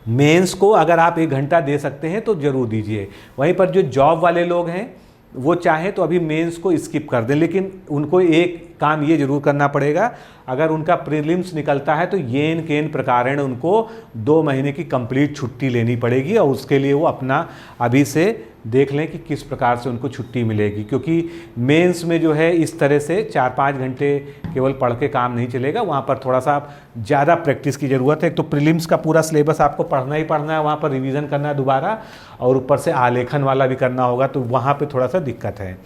Speaker 1: मेंस को अगर आप 1 घंटा दे सकते हैं तो ज़रूर दीजिए। वहीं पर जो जॉब वाले लोग हैं वो चाहें तो अभी मेंस को स्किप कर दें, लेकिन उनको एक काम ये जरूर करना पड़ेगा, अगर उनका प्रीलिम्स निकलता है तो येन केन प्रकारेण उनको 2 महीने की कंप्लीट छुट्टी लेनी पड़ेगी, और उसके लिए वो अपना अभी से देख लें कि किस प्रकार से उनको छुट्टी मिलेगी, क्योंकि मेंस में जो है इस तरह से 4-5 घंटे केवल पढ़ के काम नहीं चलेगा, वहाँ पर थोड़ा सा ज़्यादा प्रैक्टिस की ज़रूरत है। एक तो प्रीलिम्स का पूरा सिलेबस आपको पढ़ना ही पढ़ना है, वहाँ पर रिवीजन करना है दोबारा, और ऊपर से आलेखन वाला भी करना होगा, तो वहाँ पर थोड़ा सा दिक्कत है।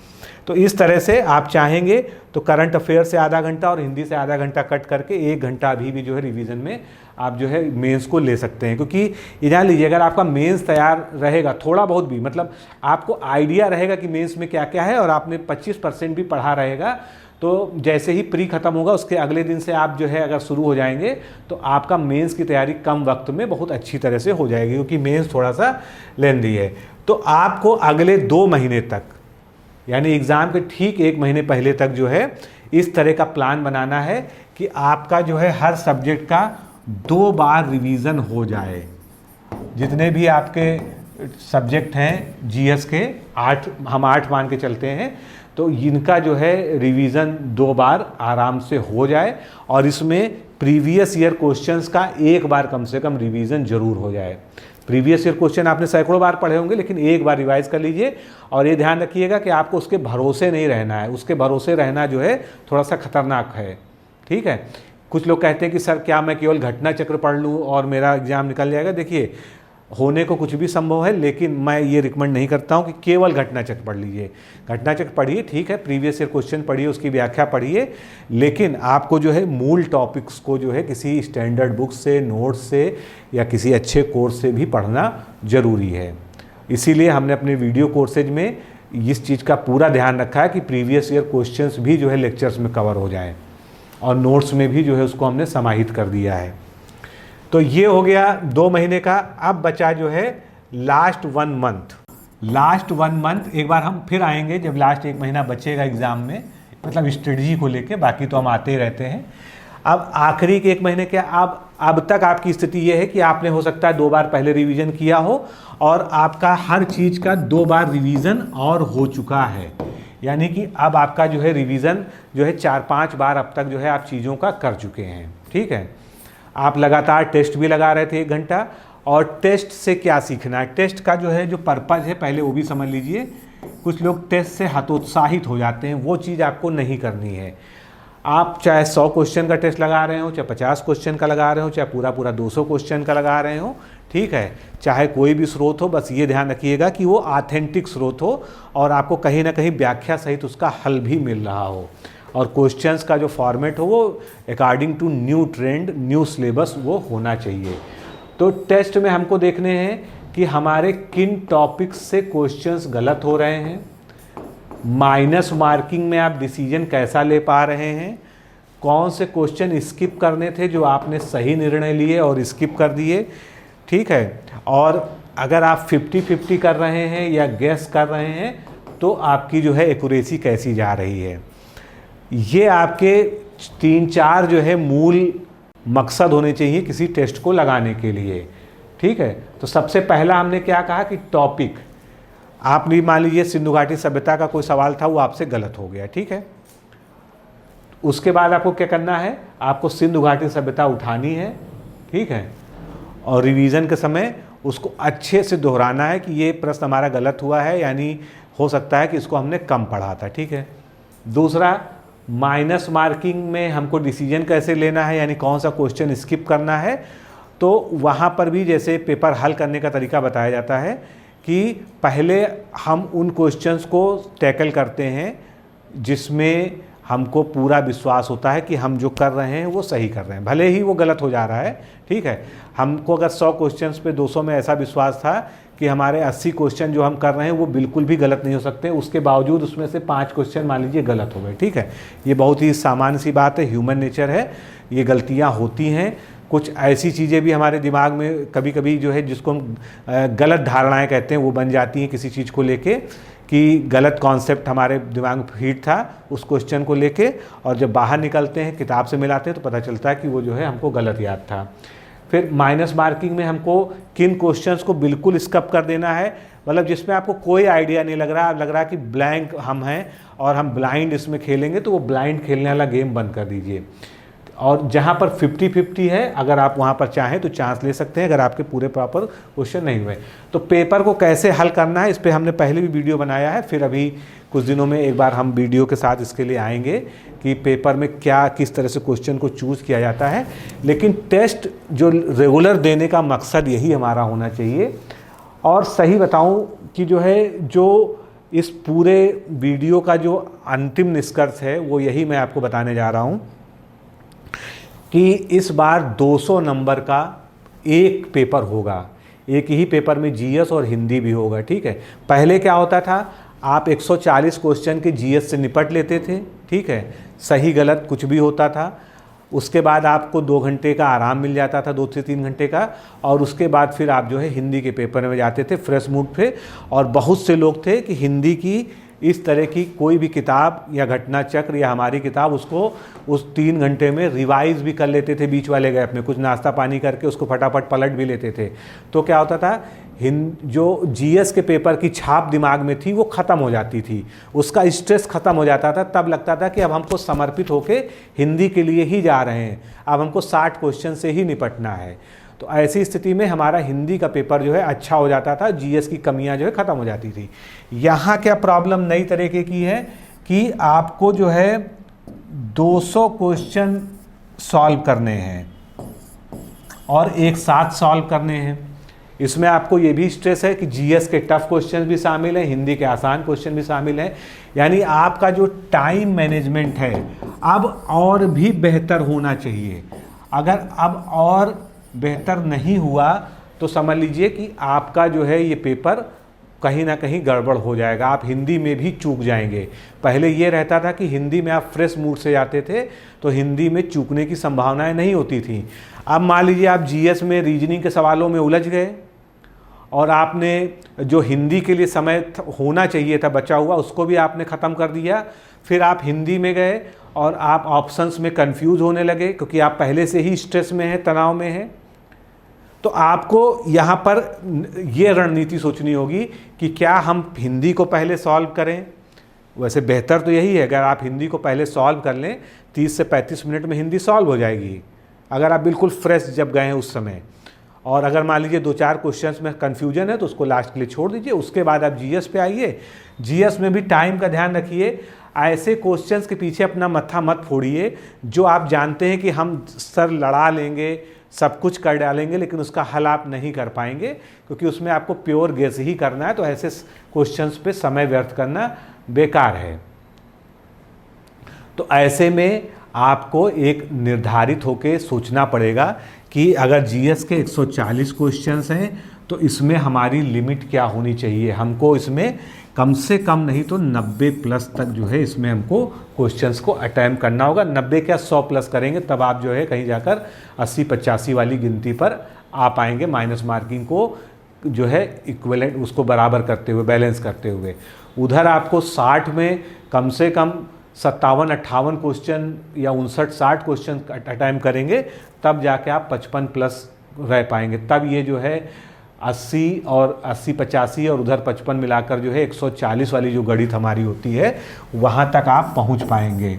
Speaker 1: तो इस तरह से आप चाहेंगे तो करंट अफेयर से आधा घंटा और हिंदी से आधा घंटा कट करके 1 घंटा अभी भी जो है रिवीजन में आप जो है मेंस को ले सकते हैं, क्योंकि ये जान लीजिए अगर आपका मेंस तैयार रहेगा थोड़ा बहुत भी, मतलब आपको आइडिया रहेगा कि मेंस में क्या क्या है, और आपने 25% भी पढ़ा रहेगा, तो जैसे ही प्री खत्म होगा उसके अगले दिन से आप जो है अगर शुरू हो जाएंगे तो आपका मेंस की तैयारी कम वक्त में बहुत अच्छी तरह से हो जाएगी, क्योंकि मेंस थोड़ा सा लेंदी है। तो आपको अगले 2 महीने तक, यानी एग्ज़ाम के ठीक 1 महीने पहले तक जो है इस तरह का प्लान बनाना है कि आपका जो है हर सब्जेक्ट का 2 बार रिवीजन हो जाए। जितने भी आपके सब्जेक्ट हैं जीएस के 8, हम 8 मान के चलते हैं, तो इनका जो है रिवीजन 2 बार आराम से हो जाए और इसमें प्रीवियस ईयर क्वेश्चंस का एक बार कम से कम रिवीजन जरूर हो जाए। प्रीवियस ईयर क्वेश्चन आपने सैकड़ों बार पढ़े होंगे, लेकिन एक बार रिवाइज कर लीजिए और ये ध्यान रखिएगा कि आपको उसके भरोसे नहीं रहना है। उसके भरोसे रहना जो है थोड़ा सा खतरनाक है, ठीक है। कुछ लोग कहते हैं कि सर क्या मैं केवल घटना चक्र पढ़ लूँ और मेरा एग्जाम निकल जाएगा। देखिए, होने को कुछ भी संभव है, लेकिन मैं ये रिकमेंड नहीं करता हूँ कि केवल घटना चक्र पढ़ लीजिए। घटना चक्र पढ़िए, ठीक है, प्रीवियस ईयर क्वेश्चन पढ़िए, उसकी व्याख्या पढ़िए, लेकिन आपको जो है मूल टॉपिक्स को जो है किसी स्टैंडर्ड बुक से, नोट्स से या किसी अच्छे कोर्स से भी पढ़ना ज़रूरी है। इसीलिए हमने अपने वीडियो कोर्सेज में इस चीज़ का पूरा ध्यान रखा है कि प्रीवियस ईयर क्वेश्चंस भी जो है लेक्चर्स में कवर हो जाएं और नोट्स में भी जो है उसको हमने समाहित कर दिया है। तो ये हो गया 2 महीने का। अब बचा जो है लास्ट 1 मंथ। लास्ट 1 मंथ एक बार हम फिर आएंगे जब लास्ट 1 महीना बचेगा एग्ज़ाम में, मतलब स्ट्रेटजी को लेके। बाकी तो हम आते ही रहते हैं। अब आखिरी के 1 महीने के अब तक आपकी स्थिति ये है कि आपने हो सकता है 2 बार पहले रिवीजन किया हो और आपका हर चीज़ का 2 बार रिवीजन और हो चुका है। यानी कि अब आपका जो है रिवीजन जो है 4-5 बार अब तक जो है आप चीज़ों का कर चुके हैं, ठीक है। आप लगातार टेस्ट भी लगा रहे थे 1 घंटा। और टेस्ट से क्या सीखना है, टेस्ट का जो है जो पर्पज़ है पहले वो भी समझ लीजिए। कुछ लोग टेस्ट से हतोत्साहित हो जाते हैं, वो चीज़ आपको नहीं करनी है। आप चाहे 100 क्वेश्चन का टेस्ट लगा रहे हो, चाहे 50 क्वेश्चन का लगा रहे हो, चाहे पूरा 200 क्वेश्चन का लगा रहे हो, ठीक है, चाहे कोई भी स्रोत हो, बस ये ध्यान रखिएगा कि वो ऑथेंटिक स्रोत हो और आपको कहीं ना कहीं व्याख्या सहित उसका हल भी मिल रहा हो और क्वेश्चंस का जो फॉर्मेट हो वो according to new trend, new syllabus वो होना चाहिए। तो टेस्ट में हमको देखने हैं कि हमारे किन टॉपिक्स से क्वेश्चंस गलत हो रहे हैं, माइनस मार्किंग में आप डिसीजन कैसा ले पा रहे हैं, कौन से क्वेश्चन स्किप करने थे जो आपने सही निर्णय लिए और स्किप कर दिए, ठीक है। और अगर आप 50-50 कर रहे हैं या गेस कर रहे हैं तो आपकी जो है एक्यूरेसी कैसी जा रही है। ये आपके 3-4 जो है मूल मकसद होने चाहिए किसी टेस्ट को लगाने के लिए, ठीक है। तो सबसे पहला हमने क्या कहा कि टॉपिक, आपने मान लीजिए सिंधु घाटी सभ्यता का कोई सवाल था, वो आपसे गलत हो गया, ठीक है। उसके बाद आपको क्या करना है, आपको सिंधु घाटी सभ्यता उठानी है, ठीक है, और रिवीजन के समय उसको अच्छे से दोहराना है कि ये प्रश्न हमारा गलत हुआ है, यानी हो सकता है कि इसको हमने कम पढ़ा था, ठीक है। दूसरा, माइनस मार्किंग में हमको डिसीजन कैसे लेना है, यानी कौन सा क्वेश्चन स्किप करना है। तो वहाँ पर भी जैसे पेपर हल करने का तरीका बताया जाता है कि पहले हम उन क्वेश्चंस को टैकल करते हैं जिसमें हमको पूरा विश्वास होता है कि हम जो कर रहे हैं वो सही कर रहे हैं, भले ही वो गलत हो जा रहा है, ठीक है। हमको अगर 100 क्वेश्चंस पे 200 में ऐसा विश्वास था कि हमारे 80 क्वेश्चन जो हम कर रहे हैं वो बिल्कुल भी गलत नहीं हो सकते, उसके बावजूद उसमें से 5 क्वेश्चन मान लीजिए गलत हो गए, ठीक है। ये बहुत ही सामान्य सी बात है, ह्यूमन नेचर है, ये गलतियाँ होती हैं। कुछ ऐसी चीज़ें भी हमारे दिमाग में कभी कभी जो है जिसको हम गलत धारणाएं कहते हैं वो बन जाती हैं किसी चीज़ को लेके, कि गलत कॉन्सेप्ट हमारे दिमाग में फीड था उस क्वेश्चन को लेके, और जब बाहर निकलते हैं किताब से मिलाते हैं तो पता चलता है कि वो जो है हमको गलत याद था। फिर माइनस मार्किंग में हमको किन क्वेश्चंस को बिल्कुल स्किप कर देना है, मतलब जिसमें आपको कोई आइडिया नहीं लग रहा कि ब्लैंक हम हैं और हम ब्लाइंड इसमें खेलेंगे, तो वो ब्लाइंड खेलने वाला गेम बंद कर दीजिए। और जहाँ पर 50-50 है, अगर आप वहाँ पर चाहें तो चांस ले सकते हैं अगर आपके पूरे प्रॉपर क्वेश्चन नहीं हुए। तो पेपर को कैसे हल करना है इस पर हमने पहले भी वीडियो बनाया है, फिर अभी कुछ दिनों में एक बार हम वीडियो के साथ इसके लिए आएंगे कि पेपर में क्या किस तरह से क्वेश्चन को चूज़ किया जाता है। लेकिन टेस्ट जो रेगुलर देने का मकसद यही हमारा होना चाहिए। और सही बताऊं कि जो है जो इस पूरे वीडियो का जो अंतिम निष्कर्ष है वो यही मैं आपको बताने जा रहा हूं कि इस बार 200 नंबर का एक पेपर होगा, एक ही पेपर में जीएस और हिंदी भी होगा, ठीक है। पहले क्या होता था, आप 140 क्वेश्चन के जीएस से निपट लेते थे, ठीक है, सही गलत कुछ भी होता था। उसके बाद आपको 2 घंटे का आराम मिल जाता था, 2 से 3 घंटे का, और उसके बाद फिर आप जो है हिंदी के पेपर में जाते थे फ्रेश मूड पे। और बहुत से लोग थे कि हिंदी की इस तरह की कोई भी किताब या घटना चक्र या हमारी किताब उसको उस 3 घंटे में रिवाइज भी कर लेते थे बीच वाले गैप में, कुछ नाश्ता पानी करके उसको फटाफट पलट भी लेते थे। तो क्या होता था, जो जीएस के पेपर की छाप दिमाग में थी वो ख़त्म हो जाती थी, उसका स्ट्रेस ख़त्म हो जाता था। तब लगता था कि अब हमको समर्पित होके हिंदी के लिए ही जा रहे हैं, अब हमको 60 क्वेश्चन से ही निपटना है। तो ऐसी स्थिति में हमारा हिंदी का पेपर जो है अच्छा हो जाता था, जीएस की कमियां जो है ख़त्म हो जाती थी। यहाँ क्या प्रॉब्लम नई तरीके की है कि आपको जो है 200 क्वेश्चन सॉल्व करने हैं और एक साथ सॉल्व करने हैं। इसमें आपको ये भी स्ट्रेस है कि जीएस के टफ क्वेश्चन भी शामिल हैं, हिंदी के आसान क्वेश्चन भी शामिल हैं। यानी आपका जो टाइम मैनेजमेंट है अब और भी बेहतर होना चाहिए। अगर अब और बेहतर नहीं हुआ तो समझ लीजिए कि आपका जो है ये पेपर कहीं ना कहीं गड़बड़ हो जाएगा, आप हिंदी में भी चूक जाएंगे। पहले ये रहता था कि हिंदी में आप फ्रेश मूड से जाते थे तो हिंदी में चूकने की संभावनाएं नहीं होती थी। अब मान लीजिए आप जीएस में रीजनिंग के सवालों में उलझ गए और आपने जो हिंदी के लिए समय होना चाहिए था बचा हुआ उसको भी आपने ख़त्म कर दिया। फिर आप हिंदी में गए और आप ऑप्शंस में कंफ्यूज होने लगे क्योंकि आप पहले से ही स्ट्रेस में हैं, तनाव में हैं। तो आपको यहाँ पर ये रणनीति सोचनी होगी कि क्या हम हिंदी को पहले सॉल्व करें। वैसे बेहतर तो यही है, अगर आप हिंदी को पहले सॉल्व कर लें 30 से 35 मिनट में हिंदी सॉल्व हो जाएगी, अगर आप बिल्कुल फ्रेश जब गए हैं उस समय। और अगर मान लीजिए 2-4 क्वेश्चंस में कन्फ्यूजन है तो उसको लास्ट के लिए छोड़ दीजिए, उसके बाद आप जीएस पे आइए। जीएस में भी टाइम का ध्यान रखिए, ऐसे क्वेश्चंस के पीछे अपना मत्था मत फोड़िए जो आप जानते हैं कि हम सर लड़ा लेंगे, सब कुछ कर डालेंगे, लेकिन उसका हल आप नहीं कर पाएंगे क्योंकि उसमें आपको प्योर गेस ही करना है। तो ऐसे क्वेश्चंस पे समय व्यर्थ करना बेकार है। तो ऐसे में आपको एक निर्धारित होकर सोचना पड़ेगा कि अगर जीएस के 140 क्वेश्चंस हैं तो इसमें हमारी लिमिट क्या होनी चाहिए। हमको इसमें कम से कम नहीं तो 90 प्लस तक जो है इसमें हमको क्वेश्चंस को अटेम्प्ट करना होगा। 90 क्या 100 प्लस करेंगे तब आप जो है कहीं जाकर 80-85 वाली गिनती पर आ पाएंगे, माइनस मार्किंग को जो है इक्विवेलेंट उसको बराबर करते हुए, बैलेंस करते हुए। उधर आपको 60 में कम से कम 57-58 क्वेश्चन या 59-60 क्वेश्चन अटेम्प्ट करेंगे तब जाके आप 55 प्लस रह पाएंगे। तब ये जो है 80 और 80-85 और उधर 55 मिलाकर जो है 140 वाली जो गणित हमारी होती है वहाँ तक आप पहुँच पाएंगे।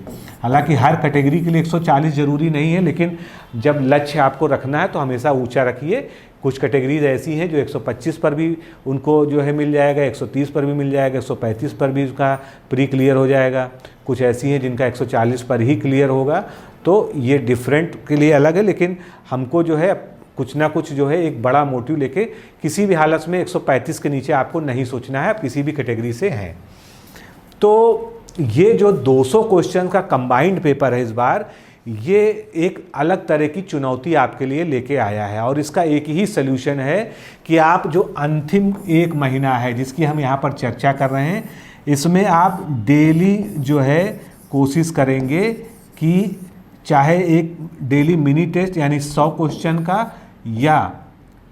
Speaker 1: हालांकि हर कैटेगरी के लिए 140 ज़रूरी नहीं है, लेकिन जब लक्ष्य आपको रखना है तो हमेशा ऊंचा रखिए। कुछ कैटेगरीज ऐसी हैं जो 125 पर भी उनको जो है मिल जाएगा, 130 पर भी मिल जाएगा, 135 पर भी उसका प्री क्लियर हो जाएगा। कुछ ऐसी हैं जिनका 140 पर ही क्लियर होगा। तो ये डिफरेंट के लिए अलग है, लेकिन हमको जो है कुछ ना कुछ जो है एक बड़ा मोटिव लेके किसी भी हालत में 135 के नीचे आपको नहीं सोचना है, आप किसी भी कैटेगरी से हैं। तो ये जो 200 क्वेश्चन का कंबाइंड पेपर है इस बार, ये एक अलग तरह की चुनौती आपके लिए लेके आया है और इसका एक ही सल्यूशन है कि आप जो अंतिम 1 महीना है जिसकी हम यहाँ पर चर्चा कर रहे हैं, इसमें आप डेली जो है कोशिश करेंगे कि चाहे एक डेली मिनी टेस्ट यानी 100 क्वेश्चन का या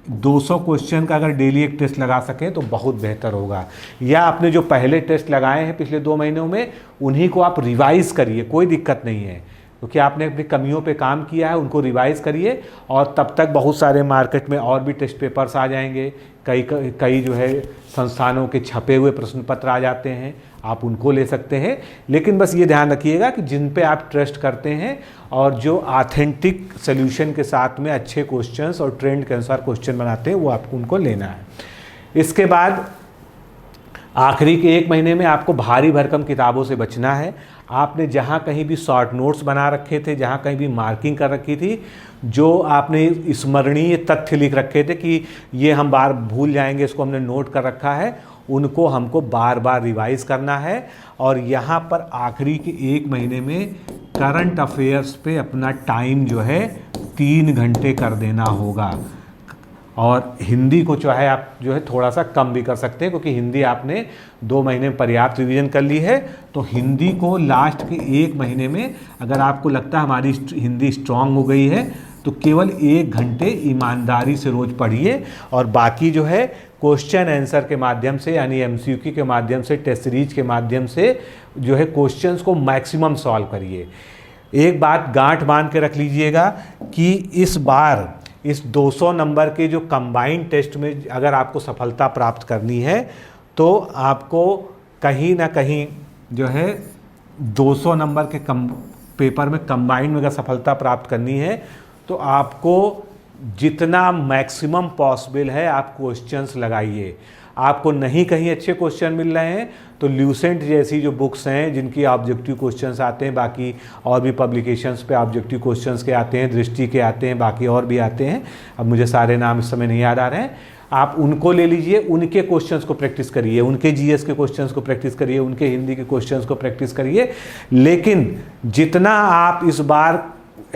Speaker 1: 200 क्वेश्चन का अगर डेली एक टेस्ट लगा सकें तो बहुत बेहतर होगा। या आपने जो पहले टेस्ट लगाए हैं पिछले 2 महीनों में उन्हीं को आप रिवाइज़ करिए, कोई दिक्कत नहीं है, क्योंकि आपने अपनी कमियों पे काम किया है, उनको रिवाइज़ करिए। और तब तक बहुत सारे मार्केट में और भी टेस्ट पेपर्स आ जाएंगे, कई जो है संस्थानों के छपे हुए प्रश्न पत्र आ जाते हैं, आप उनको ले सकते हैं। लेकिन बस ये ध्यान रखिएगा कि जिन पे आप ट्रस्ट करते हैं और जो ऑथेंटिक सॉल्यूशन के साथ में अच्छे क्वेश्चंस और ट्रेंड के अनुसार क्वेश्चन बनाते हैं वो आपको उनको लेना है। इसके बाद आखिरी के 1 महीने में आपको भारी भरकम किताबों से बचना है। आपने जहाँ कहीं भी शॉर्ट नोट्स बना रखे थे, जहाँ कहीं भी मार्किंग कर रखी थी, जो आपने स्मरणीय तथ्य लिख रखे थे कि ये हम बार भूल जाएंगे, इसको हमने नोट कर रखा है, उनको हमको बार बार रिवाइज करना है। और यहाँ पर आखिरी के 1 महीने में करंट अफेयर्स पे अपना टाइम जो है 3 घंटे कर देना होगा। और हिंदी को चाहे आप जो है थोड़ा सा कम भी कर सकते हैं, क्योंकि हिंदी आपने 2 महीने में पर्याप्त रिवीजन कर ली है। तो हिंदी को लास्ट के 1 महीने में अगर आपको लगता है हमारी हिंदी स्ट्रांग हो गई है तो केवल 1 घंटे ईमानदारी से रोज़ पढ़िए और बाकी जो है क्वेश्चन आंसर के माध्यम से, यानी एमसीक्यू के माध्यम से, टेस्ट सीरीज के माध्यम से जो है क्वेश्चंस को मैक्सिमम सॉल्व करिए। एक बात गांठ बांध के रख लीजिएगा कि इस बार इस 200 नंबर के जो कंबाइंड टेस्ट में अगर आपको सफलता प्राप्त करनी है तो आपको कहीं ना कहीं जो है 200 नंबर के पेपर में कंबाइंड में अगर सफलता प्राप्त करनी है तो आपको जितना मैक्सिमम पॉसिबल है आप क्वेश्चंस लगाइए। आपको नहीं कहीं अच्छे क्वेश्चन मिल रहे हैं तो ल्यूसेंट जैसी जो बुक्स हैं जिनकी ऑब्जेक्टिव क्वेश्चंस आते हैं, बाकी और भी पब्लिकेशंस पे ऑब्जेक्टिव क्वेश्चंस के आते हैं, दृष्टि के आते हैं, बाकी और भी आते हैं, अब मुझे सारे नाम इस समय नहीं याद आ रहे हैं, आप उनको ले लीजिए, उनके क्वेश्चंस को प्रैक्टिस करिए, उनके जीएस के क्वेश्चंस को प्रैक्टिस करिए, उनके हिंदी के क्वेश्चंस को प्रैक्टिस करिए। लेकिन जितना आप इस बार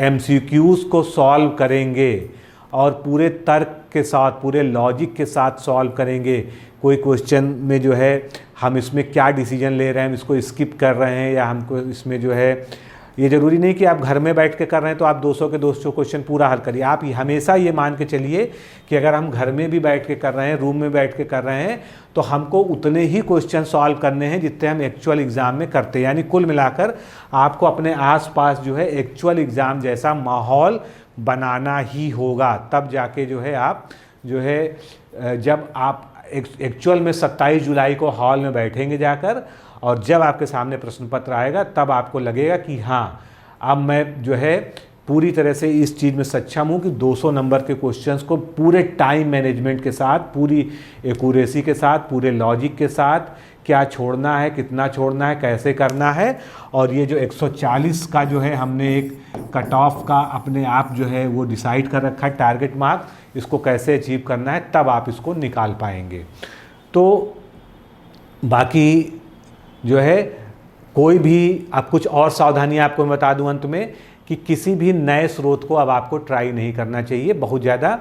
Speaker 1: एमसीक्यूज़ को सॉल्व करेंगे और पूरे तर्क के साथ, पूरे लॉजिक के साथ सॉल्व करेंगे, कोई क्वेश्चन में जो है हम इसमें क्या डिसीजन ले रहे हैं, हम इसको स्किप कर रहे हैं या हमको इसमें जो है, ये ज़रूरी नहीं कि आप घर में बैठ के कर रहे हैं तो आप 200 के 200 क्वेश्चन पूरा हल करिए। आप हमेशा ये मान के चलिए कि अगर हम घर में भी बैठ के कर रहे हैं, रूम में बैठ के कर रहे हैं, तो हमको उतने ही क्वेश्चन सॉल्व करने हैं जितने हम एक्चुअल एग्ज़ाम में करते हैं। यानी कुल मिलाकर आपको अपने आसपास जो है एक्चुअल एग्ज़ाम जैसा माहौल बनाना ही होगा। तब जाके जो है आप जो है जब आप एक्चुअल में 27 जुलाई को हॉल में बैठेंगे जाकर और जब आपके सामने प्रश्न पत्र आएगा तब आपको लगेगा कि हाँ, अब मैं जो है पूरी तरह से इस चीज़ में सक्षम हूँ कि 200 नंबर के क्वेश्चंस को पूरे टाइम मैनेजमेंट के साथ, पूरी एक्यूरेसी के साथ, पूरे लॉजिक के साथ क्या छोड़ना है, कितना छोड़ना है, कैसे करना है, और ये जो 140 का जो है हमने एक कट ऑफ का अपने आप जो है वो डिसाइड कर रखा है टारगेट मार्क, इसको कैसे अचीव करना है, तब आप इसको निकाल पाएंगे। तो बाकी जो है कोई भी, अब कुछ और सावधानियां आपको मैं बता दूं अंत में कि किसी भी नए स्रोत को अब आपको ट्राई नहीं करना चाहिए बहुत ज़्यादा।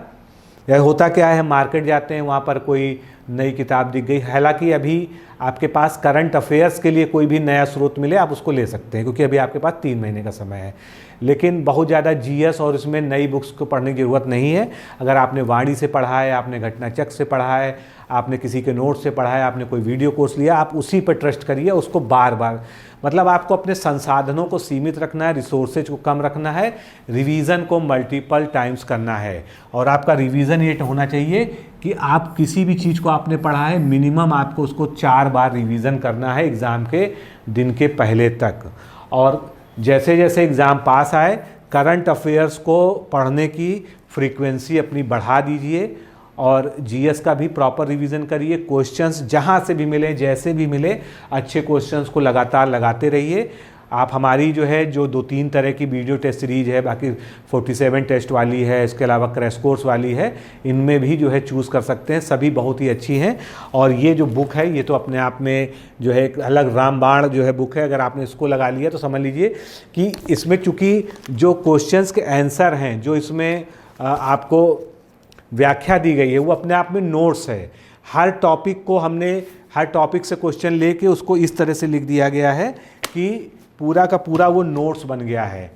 Speaker 1: होता क्या है, मार्केट जाते हैं, वहाँ पर कोई नई किताब दिख गई, हालांकि अभी आपके पास करंट अफेयर्स के लिए कोई भी नया स्रोत मिले आप उसको ले सकते हैं क्योंकि अभी आपके पास 3 महीने का समय है, लेकिन बहुत ज़्यादा जीएस और इसमें नई बुक्स को पढ़ने की ज़रूरत नहीं है। अगर आपने वाणी से पढ़ा है, आपने घटनाचक्र से पढ़ा है, आपने किसी के नोट से पढ़ा है, आपने कोई वीडियो कोर्स लिया, आप उसी पर ट्रस्ट करिए, उसको बार बार, मतलब आपको अपने संसाधनों को सीमित रखना है, रिसोर्सेज को कम रखना है, रिवीजन को मल्टीपल टाइम्स करना है। और आपका रिवीजन ये होना चाहिए कि आप किसी भी चीज़ को आपने पढ़ा है मिनिमम आपको उसको 4 बार रिवीजन करना है एग्ज़ाम के दिन के पहले तक। और जैसे जैसे एग्ज़ाम पास आए करंट अफेयर्स को पढ़ने की फ्रीक्वेंसी अपनी बढ़ा दीजिए और जीएस का भी प्रॉपर रिवीजन करिए। क्वेश्चंस जहाँ से भी मिले, जैसे भी मिले, अच्छे क्वेश्चंस को लगातार लगाते रहिए। आप हमारी जो है जो 2-3 तरह की वीडियो टेस्ट सीरीज है, बाकी 47 टेस्ट वाली है, इसके अलावा क्रैश कोर्स वाली है, इनमें भी जो है चूज़ कर सकते हैं, सभी बहुत ही अच्छी हैं। और ये जो बुक है ये तो अपने आप में जो है एक अलग रामबाण जो है बुक है, अगर आपने इसको लगा लिया तो समझ लीजिए कि इसमें चूँकि जो क्वेश्चंस के आंसर हैं, जो इसमें आपको व्याख्या दी गई है, वो अपने आप में नोट्स है। हर टॉपिक को हमने हर टॉपिक से क्वेश्चन लेके उसको इस तरह से लिख दिया गया है कि पूरा का पूरा वो नोट्स बन गया है।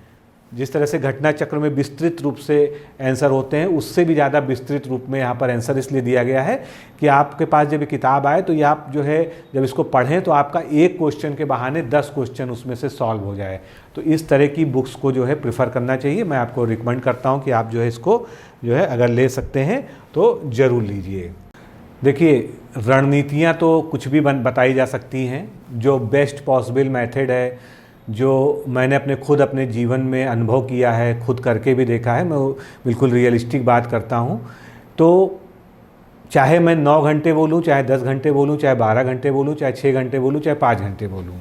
Speaker 1: जिस तरह से घटना चक्र में विस्तृत रूप से आंसर होते हैं, उससे भी ज़्यादा विस्तृत रूप में यहाँ पर आंसर इसलिए दिया गया है कि आपके पास जब ये किताब आए तो ये आप जो है जब इसको पढ़ें तो आपका एक क्वेश्चन के बहाने 10 क्वेश्चन उसमें से सॉल्व हो जाए। तो इस तरह की बुक्स को जो है प्रेफर करना चाहिए। मैं आपको रिकमेंड करता हूँ कि आप जो है इसको जो है अगर ले सकते हैं तो ज़रूर लीजिए। देखिए, रणनीतियाँ तो कुछ भी बताई जा सकती हैं। जो बेस्ट पॉसिबल मेथड है, जो मैंने अपने जीवन में अनुभव किया है, खुद करके भी देखा है, मैं बिल्कुल रियलिस्टिक बात करता हूँ। तो चाहे मैं 9 घंटे बोलूँ, चाहे 10 घंटे बोलूँ, चाहे 12 घंटे बोलूँ, चाहे 6 घंटे बोलूँ, चाहे 5 घंटे बोलूँ,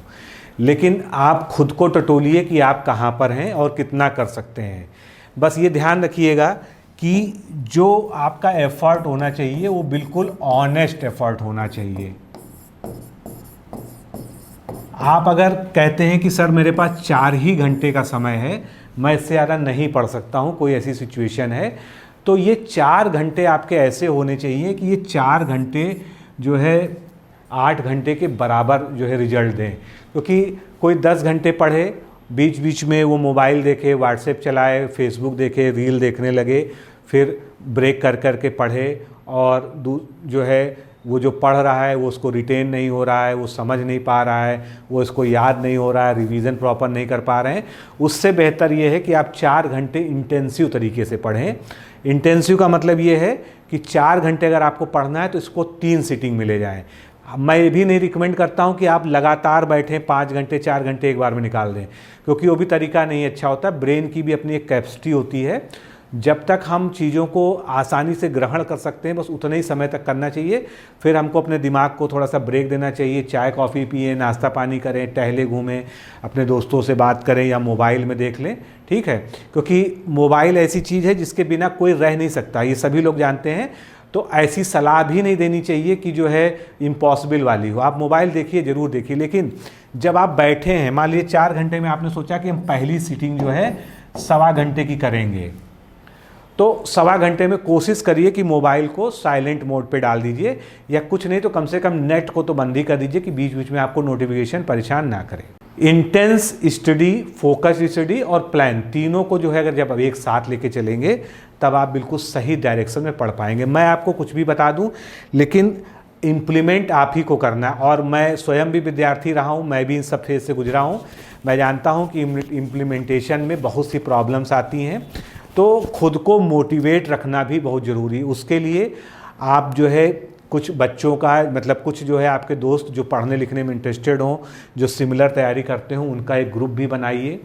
Speaker 1: लेकिन आप खुद को टटोलिए कि आप कहाँ पर हैं और कितना कर सकते हैं। बस ये ध्यान रखिएगा कि जो आपका एफ़र्ट होना चाहिए वो बिल्कुल ऑनेस्ट एफ़र्ट होना चाहिए। आप अगर कहते हैं कि सर मेरे पास 4 ही घंटे का समय है, मैं इससे ज़्यादा नहीं पढ़ सकता हूँ, कोई ऐसी सिचुएशन है, तो ये 4 घंटे आपके ऐसे होने चाहिए कि ये 4 घंटे जो है 8 घंटे के बराबर जो है रिजल्ट दें। क्योंकि कोई 10 घंटे पढ़े, बीच बीच में वो मोबाइल देखे, व्हाट्सएप चलाए, फेसबुक देखे, रील देखने लगे, फिर ब्रेक कर कर के पढ़े, और जो है वो जो पढ़ रहा है वो उसको रिटेन नहीं हो रहा है, वो समझ नहीं पा रहा है, वो इसको याद नहीं हो रहा है, रिवीजन प्रॉपर नहीं कर पा रहे हैं, उससे बेहतर ये है कि आप 4 घंटे इंटेंसिव तरीके से पढ़ें। इंटेंसिव का मतलब ये है कि 4 घंटे अगर आपको पढ़ना है तो इसको 3 सिटिंग में ले जाएं। मैं ये भी नहीं रिकमेंड करता हूँ कि आप लगातार बैठें 5 घंटे 4 घंटे एक बार में निकाल दें, क्योंकि वो भी तरीका नहीं अच्छा होता। ब्रेन की भी अपनी एक कैपेसिटी होती है, जब तक हम चीज़ों को आसानी से ग्रहण कर सकते हैं बस उतने ही समय तक करना चाहिए। फिर हमको अपने दिमाग को थोड़ा सा ब्रेक देना चाहिए, चाय कॉफ़ी पिए, नाश्ता पानी करें, टहले घूमें, अपने दोस्तों से बात करें या मोबाइल में देख लें, ठीक है। क्योंकि मोबाइल ऐसी चीज़ है जिसके बिना कोई रह नहीं सकता, ये सभी लोग जानते हैं। तो ऐसी सलाह भी नहीं देनी चाहिए कि जो है इम्पॉसिबल वाली हो। आप मोबाइल देखिए, ज़रूर देखिए, लेकिन जब आप बैठे हैं, मान लीजिए 4 घंटे में आपने सोचा कि हम पहली सीटिंग जो है 1.25 घंटे की करेंगे, तो 1.25 घंटे में कोशिश करिए कि मोबाइल को साइलेंट मोड पे डाल दीजिए, या कुछ नहीं तो कम से कम नेट को तो बंद ही कर दीजिए कि बीच बीच में आपको नोटिफिकेशन परेशान ना करे। इंटेंस स्टडी, फोकस स्टडी और प्लान, तीनों को जो है अगर जब अब एक साथ लेके चलेंगे तब आप बिल्कुल सही डायरेक्शन में पढ़ पाएंगे। मैं आपको कुछ भी बता दूं, लेकिन इम्प्लीमेंट आप ही को करना है। और मैं स्वयं भी विद्यार्थी रहा हूं, मैं भी इन सब फेज से गुजरा हूं, मैं जानता हूं कि इम्प्लीमेंटेशन में बहुत सी प्रॉब्लम्स आती हैं। तो खुद को मोटिवेट रखना भी बहुत ज़रूरी है। उसके लिए आप जो है कुछ बच्चों का, मतलब कुछ जो है आपके दोस्त जो पढ़ने लिखने में इंटरेस्टेड हों, जो सिमिलर तैयारी करते हों, उनका एक ग्रुप भी बनाइए।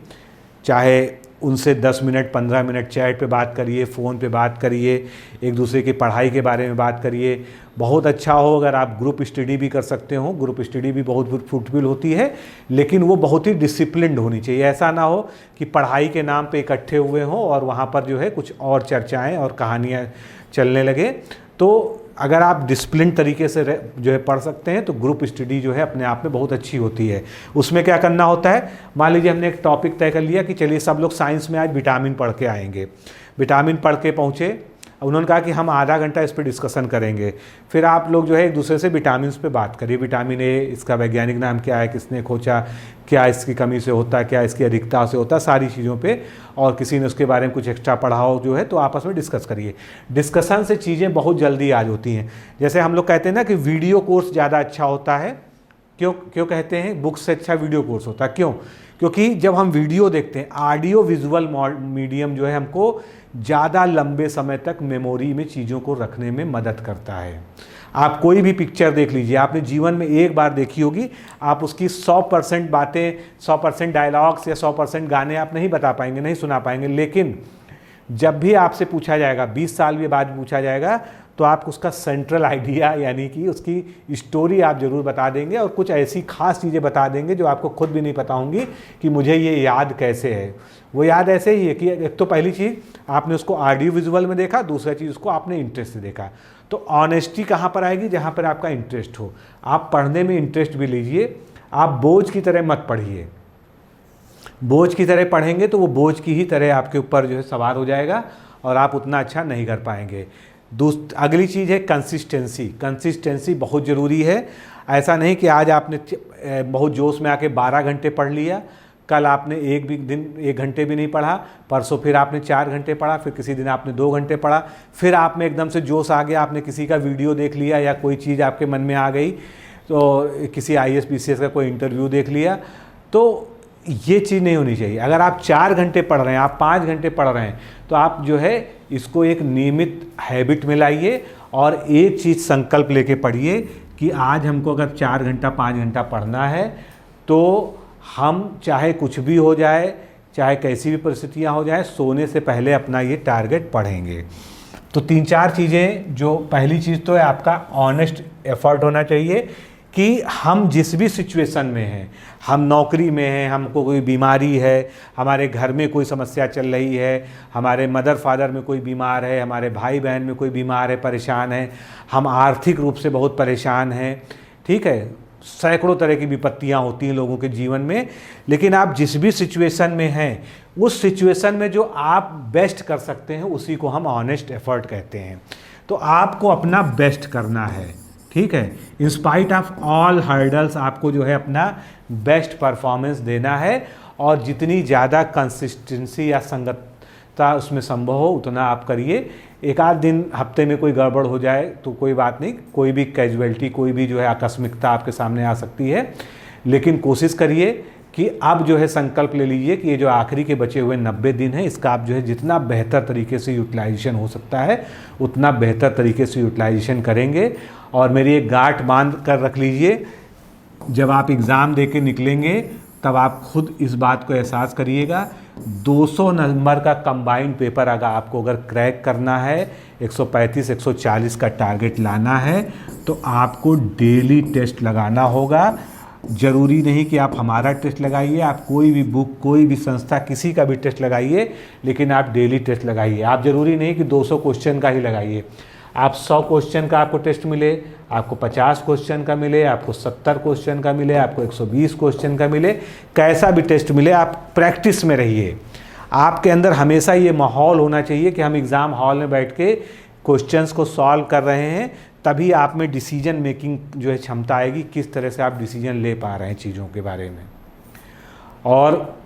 Speaker 1: चाहे उनसे 10 मिनट 15 मिनट चैट पे बात करिए, फ़ोन पे बात करिए, एक दूसरे की पढ़ाई के बारे में बात करिए। बहुत अच्छा हो अगर आप ग्रुप स्टडी भी कर सकते हो, ग्रुप स्टडी भी बहुत फ्रूटफुल होती है, लेकिन वो बहुत ही डिसिप्लिन्ड होनी चाहिए। ऐसा ना हो कि पढ़ाई के नाम पे इकट्ठे हुए हों और वहाँ पर जो है कुछ और चर्चाएँ और कहानियाँ चलने लगे। तो अगर आप डिसिप्लिन तरीके से जो है पढ़ सकते हैं तो ग्रुप स्टडी जो है अपने आप में बहुत अच्छी होती है। उसमें क्या करना होता है, मान लीजिए हमने एक टॉपिक तय कर लिया कि चलिए सब लोग साइंस में आज विटामिन पढ़ के आएंगे। विटामिन पढ़ के पहुँचे, उन्होंने कहा कि हम आधा घंटा इस पर डिस्कशन करेंगे। फिर आप लोग जो है एक दूसरे से विटामिन पे बात करिए। विटामिन ए, इसका वैज्ञानिक नाम क्या है, किसने खोजा, क्या इसकी कमी से होता है, क्या इसकी अधिकता से होता है, सारी चीज़ों पे, और किसी ने उसके बारे में कुछ एक्स्ट्रा पढ़ा हो जो है तो आपस में डिस्कस करिए। डिस्कशन से चीज़ें बहुत जल्दी याद होती हैं। जैसे हम लोग कहते हैं ना कि वीडियो कोर्स ज़्यादा अच्छा होता है। क्यों कहते हैं बुक से अच्छा वीडियो कोर्स होता है? क्यों? क्योंकि जब हम वीडियो देखते हैं, ऑडियो विजुअल मीडियम जो है हमको ज़्यादा लंबे समय तक मेमोरी में चीज़ों को रखने में मदद करता है। आप कोई भी पिक्चर देख लीजिए, आपने जीवन में एक बार देखी होगी, आप उसकी 100% बातें, 100% डायलॉग्स या 100% गाने आप नहीं बता पाएंगे, नहीं सुना पाएंगे, लेकिन जब भी आपसे पूछा जाएगा, 20 साल के बाद पूछा जाएगा, तो आप उसका सेंट्रल आइडिया यानी कि उसकी स्टोरी आप ज़रूर बता देंगे, और कुछ ऐसी खास चीज़ें बता देंगे जो आपको खुद भी नहीं पता होंगी कि मुझे ये याद कैसे है। वो याद ऐसे ही है कि एक तो पहली चीज़ आपने उसको ऑडियो विजुअल में देखा, दूसरा चीज़ उसको आपने इंटरेस्ट से देखा। तो ऑनेस्टी कहाँ पर आएगी? जहाँ पर आपका इंटरेस्ट हो। आप पढ़ने में इंटरेस्ट भी लीजिए, आप बोझ की तरह मत पढ़िए। बोझ की तरह पढ़ेंगे तो वो बोझ की ही तरह आपके ऊपर जो है सवार हो जाएगा और आप उतना अच्छा नहीं कर पाएंगे। अगली चीज़ है कंसिस्टेंसी। कंसिस्टेंसी बहुत ज़रूरी है। ऐसा नहीं कि आज आपने बहुत जोश में आके 12 घंटे पढ़ लिया, कल आपने एक भी दिन 1 घंटे भी नहीं पढ़ा, परसों फिर आपने 4 घंटे पढ़ा, फिर किसी दिन आपने 2 घंटे पढ़ा, फिर आप में एकदम से जोश आ गया, आपने किसी का वीडियो देख लिया या कोई चीज़ आपके मन में आ गई, तो किसी IAS PCS का कोई इंटरव्यू देख लिया। तो ये चीज़ नहीं होनी चाहिए। अगर आप 4 घंटे पढ़ रहे हैं, आप 5 घंटे पढ़ रहे हैं, तो आप जो है इसको एक नियमित हैबिट में लाइए और एक चीज़ संकल्प लेके पढ़िए कि आज हमको अगर 4 घंटा 5 घंटा पढ़ना है तो हम चाहे कुछ भी हो जाए, चाहे कैसी भी परिस्थितियाँ हो जाए, सोने से पहले अपना ये टारगेट पढ़ेंगे। तो 3-4 चीज़ें, जो पहली चीज़ तो है आपका ऑनेस्ट एफर्ट होना चाहिए कि हम जिस भी सिचुएशन में हैं, हम नौकरी में हैं, हमको कोई बीमारी है, हमारे घर में कोई समस्या चल रही है, हमारे मदर फादर में कोई बीमार है, हमारे भाई बहन में कोई बीमार है, परेशान है, हम आर्थिक रूप से बहुत परेशान हैं, ठीक है, सैकड़ों तरह की विपत्तियां होती हैं लोगों के जीवन में। लेकिन आप जिस भी सिचुएशन में हैं, उस सिचुएशन में जो आप बेस्ट कर सकते हैं उसी को हम ऑनेस्ट एफर्ट कहते हैं। तो आपको अपना बेस्ट करना है, ठीक है। In spite of all hurdles आपको जो है अपना बेस्ट परफॉर्मेंस देना है, और जितनी ज़्यादा कंसिस्टेंसी या जितना उसमें संभव हो उतना आप करिए। एक आध दिन हफ्ते में कोई गड़बड़ हो जाए तो कोई बात नहीं, कोई भी कैजुअलिटी, कोई भी जो है आकस्मिकता आपके सामने आ सकती है, लेकिन कोशिश करिए कि अब जो है संकल्प ले लीजिए कि ये जो आखिरी के बचे हुए 90 दिन हैं इसका आप जो है जितना बेहतर तरीके से यूटिलाइजेशन हो सकता है उतना बेहतर तरीके से यूटिलाइजेशन करेंगे। और मेरी एक गांठ बांध कर रख लीजिए, जब आप एग्ज़ाम दे के निकलेंगे तब आप खुद इस बात को एहसास करिएगा, 200 नंबर का कंबाइंड पेपर अगर क्रैक करना है, 135-140 का टारगेट लाना है, तो आपको डेली टेस्ट लगाना होगा। ज़रूरी नहीं कि आप हमारा टेस्ट लगाइए, आप कोई भी बुक, कोई भी संस्था, किसी का भी टेस्ट लगाइए, लेकिन आप डेली टेस्ट लगाइए। आप ज़रूरी नहीं कि 200 क्वेश्चन का ही लगाइए, आप 100 क्वेश्चन का आपको टेस्ट मिले, आपको 50 क्वेश्चन का मिले, आपको 70 क्वेश्चन का मिले, आपको 120 क्वेश्चन का मिले, कैसा भी टेस्ट मिले, आप प्रैक्टिस में रहिए। आपके अंदर हमेशा ये माहौल होना चाहिए कि हम एग्ज़ाम हॉल में बैठ के क्वेश्चंस को सॉल्व कर रहे हैं, तभी आप में डिसीजन मेकिंग जो है क्षमता आएगी, किस तरह से आप डिसीजन ले पा रहे हैं चीज़ों के बारे में। और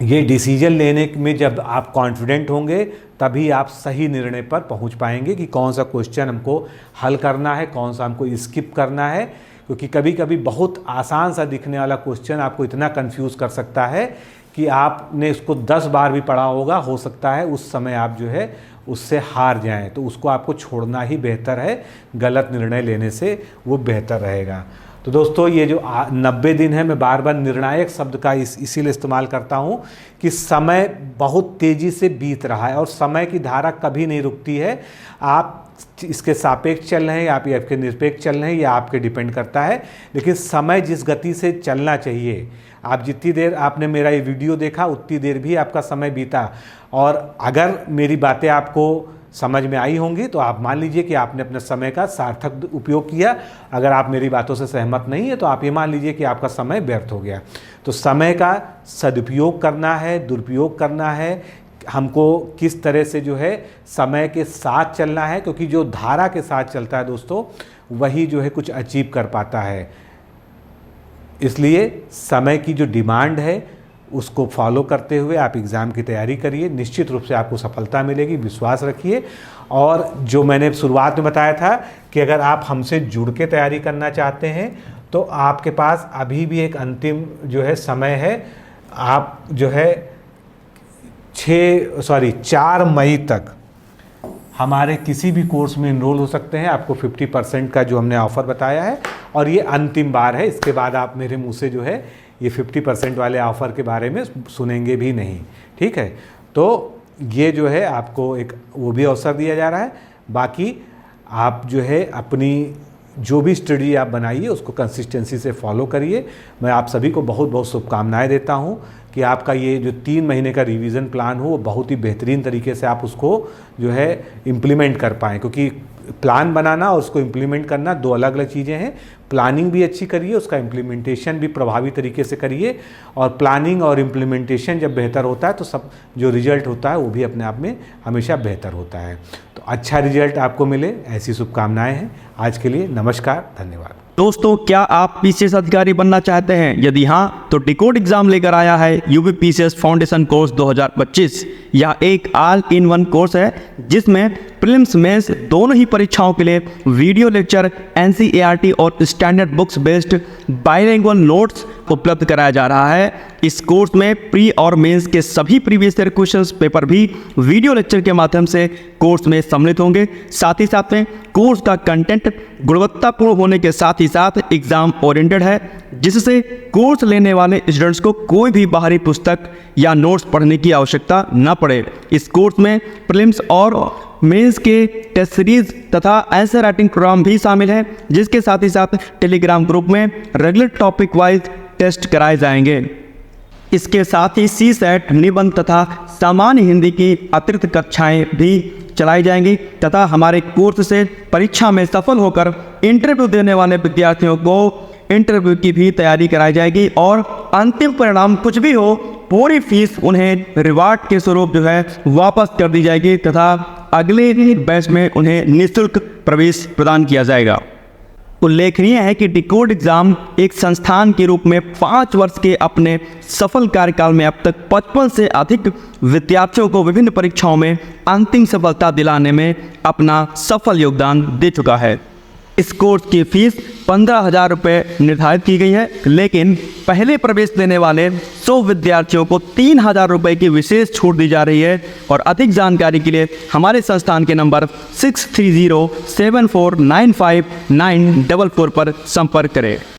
Speaker 1: ये डिसीजन लेने में जब आप कॉन्फिडेंट होंगे तभी आप सही निर्णय पर पहुंच पाएंगे कि कौन सा क्वेश्चन हमको हल करना है, कौन सा हमको स्किप करना है। क्योंकि कभी कभी बहुत आसान सा दिखने वाला क्वेश्चन आपको इतना कंफ्यूज कर सकता है कि आपने इसको 10 बार भी पढ़ा होगा, हो सकता है उस समय आप जो है उससे हार जाएं, तो उसको आपको छोड़ना ही बेहतर है, गलत निर्णय लेने से वो बेहतर रहेगा। तो दोस्तों ये जो 90 दिन है, मैं बार बार निर्णायक शब्द का इसीलिए इस्तेमाल करता हूँ कि समय बहुत तेज़ी से बीत रहा है और समय की धारा कभी नहीं रुकती है। आप इसके सापेक्ष चल रहे हैं या आप आपके निरपेक्ष चल रहे हैं, या आपके डिपेंड करता है, लेकिन समय जिस गति से चलना चाहिए, आप जितनी देर आपने मेरा ये वीडियो देखा उतनी देर भी आपका समय बीता। और अगर मेरी बातें आपको समझ में आई होंगी तो आप मान लीजिए कि आपने अपने समय का सार्थक उपयोग किया। अगर आप मेरी बातों से सहमत नहीं है तो आप ये मान लीजिए कि आपका समय व्यर्थ हो गया। तो समय का सदुपयोग करना है, दुरुपयोग करना है, हमको किस तरह से जो है समय के साथ चलना है, क्योंकि जो धारा के साथ चलता है दोस्तों वही जो है कुछ अचीव कर पाता है। इसलिए समय की जो डिमांड है उसको फॉलो करते हुए आप एग्ज़ाम की तैयारी करिए, निश्चित रूप से आपको सफलता मिलेगी, विश्वास रखिए। और जो मैंने शुरुआत में बताया था कि अगर आप हमसे जुड़ के तैयारी करना चाहते हैं तो आपके पास अभी भी एक अंतिम जो है समय है। आप जो है 4 मई तक हमारे किसी भी कोर्स में इनरोल हो सकते हैं। आपको 50% का जो हमने ऑफ़र बताया है और ये अंतिम बार है, इसके बाद आप मेरे मुंह से जो है ये 50% वाले ऑफ़र के बारे में सुनेंगे भी नहीं, ठीक है। तो ये जो है आपको एक वो भी अवसर दिया जा रहा है। बाकी आप जो है अपनी जो भी स्टडी आप बनाइए उसको कंसिस्टेंसी से फॉलो करिए। मैं आप सभी को बहुत बहुत शुभकामनाएं देता हूँ कि आपका ये जो 3 महीने का रिवीजन प्लान हो वो बहुत ही बेहतरीन तरीके से आप उसको जो है इम्प्लीमेंट कर पाएँ, क्योंकि प्लान बनाना और उसको इम्प्लीमेंट करना 2 अलग अलग चीज़ें हैं। प्लानिंग भी अच्छी करिए, उसका इम्प्लीमेंटेशन भी प्रभावी तरीके से करिए, और प्लानिंग और इम्प्लीमेंटेशन जब बेहतर होता है तो सब जो रिजल्ट होता है वो भी अपने आप में हमेशा बेहतर होता है। तो अच्छा रिजल्ट आपको मिले, ऐसी शुभकामनाएं हैं। आज के लिए नमस्कार, धन्यवाद।
Speaker 2: दोस्तों, क्या आप पीसीएस अधिकारी बनना चाहते हैं? यदि हाँ तो डिकोड एग्जाम लेकर आया है यूपी पीसीएस फाउंडेशन कोर्स 2025। यह एक ऑल इन वन कोर्स है जिसमें प्रीलिम्स मेंस दोनों ही परीक्षाओं के लिए वीडियो लेक्चर, एनसीईआरटी और standard books based bilingual notes उपलब्ध कराया जा रहा है। इस कोर्स में प्री और मेंस के सभी प्रीवियस ईयर क्वेश्चंस पेपर भी वीडियो लेक्चर के माध्यम से कोर्स में सम्मिलित होंगे। साथ ही साथ में कोर्स का कंटेंट गुणवत्तापूर्ण होने के साथ ही साथ एग्जाम ओरिएंटेड है, जिससे कोर्स लेने वाले स्टूडेंट्स को कोई भी बाहरी पुस्तक या नोट्स पढ़ने की आवश्यकता न पड़े। इस कोर्स में प्रीलिम्स और मेंस के टेस्ट सीरीज तथा आंसर राइटिंग प्रोग्राम भी शामिल है, जिसके साथ ही साथ टेलीग्राम ग्रुप में रेगुलर टॉपिक वाइज टेस्ट कराए जाएंगे। इसके साथ ही सीसेट, निबंध तथा सामान्य हिंदी की अतिरिक्त कक्षाएं भी चलाई जाएंगी तथा हमारे कोर्स से परीक्षा में सफल होकर इंटरव्यू देने वाले विद्यार्थियों को इंटरव्यू की भी तैयारी कराई जाएगी, और अंतिम परिणाम कुछ भी हो पूरी फीस उन्हें रिवार्ड के स्वरूप जो है वापस कर दी जाएगी तथा अगले बैच में उन्हें निःशुल्क प्रवेश प्रदान किया जाएगा। उल्लेखनीय है कि डिकोड एग्जाम एक संस्थान के रूप में 5 वर्ष के अपने सफल कार्यकाल में अब तक 55 से अधिक विद्यार्थियों को विभिन्न परीक्षाओं में अंतिम सफलता दिलाने में अपना सफल योगदान दे चुका है। इस कोर्स की फीस 15,000 रुपये निर्धारित की गई है, लेकिन पहले प्रवेश लेने वाले 100 विद्यार्थियों को 3,000 रुपये की विशेष छूट दी जा रही है। और अधिक जानकारी के लिए हमारे संस्थान के नंबर 6307495944 पर संपर्क करें।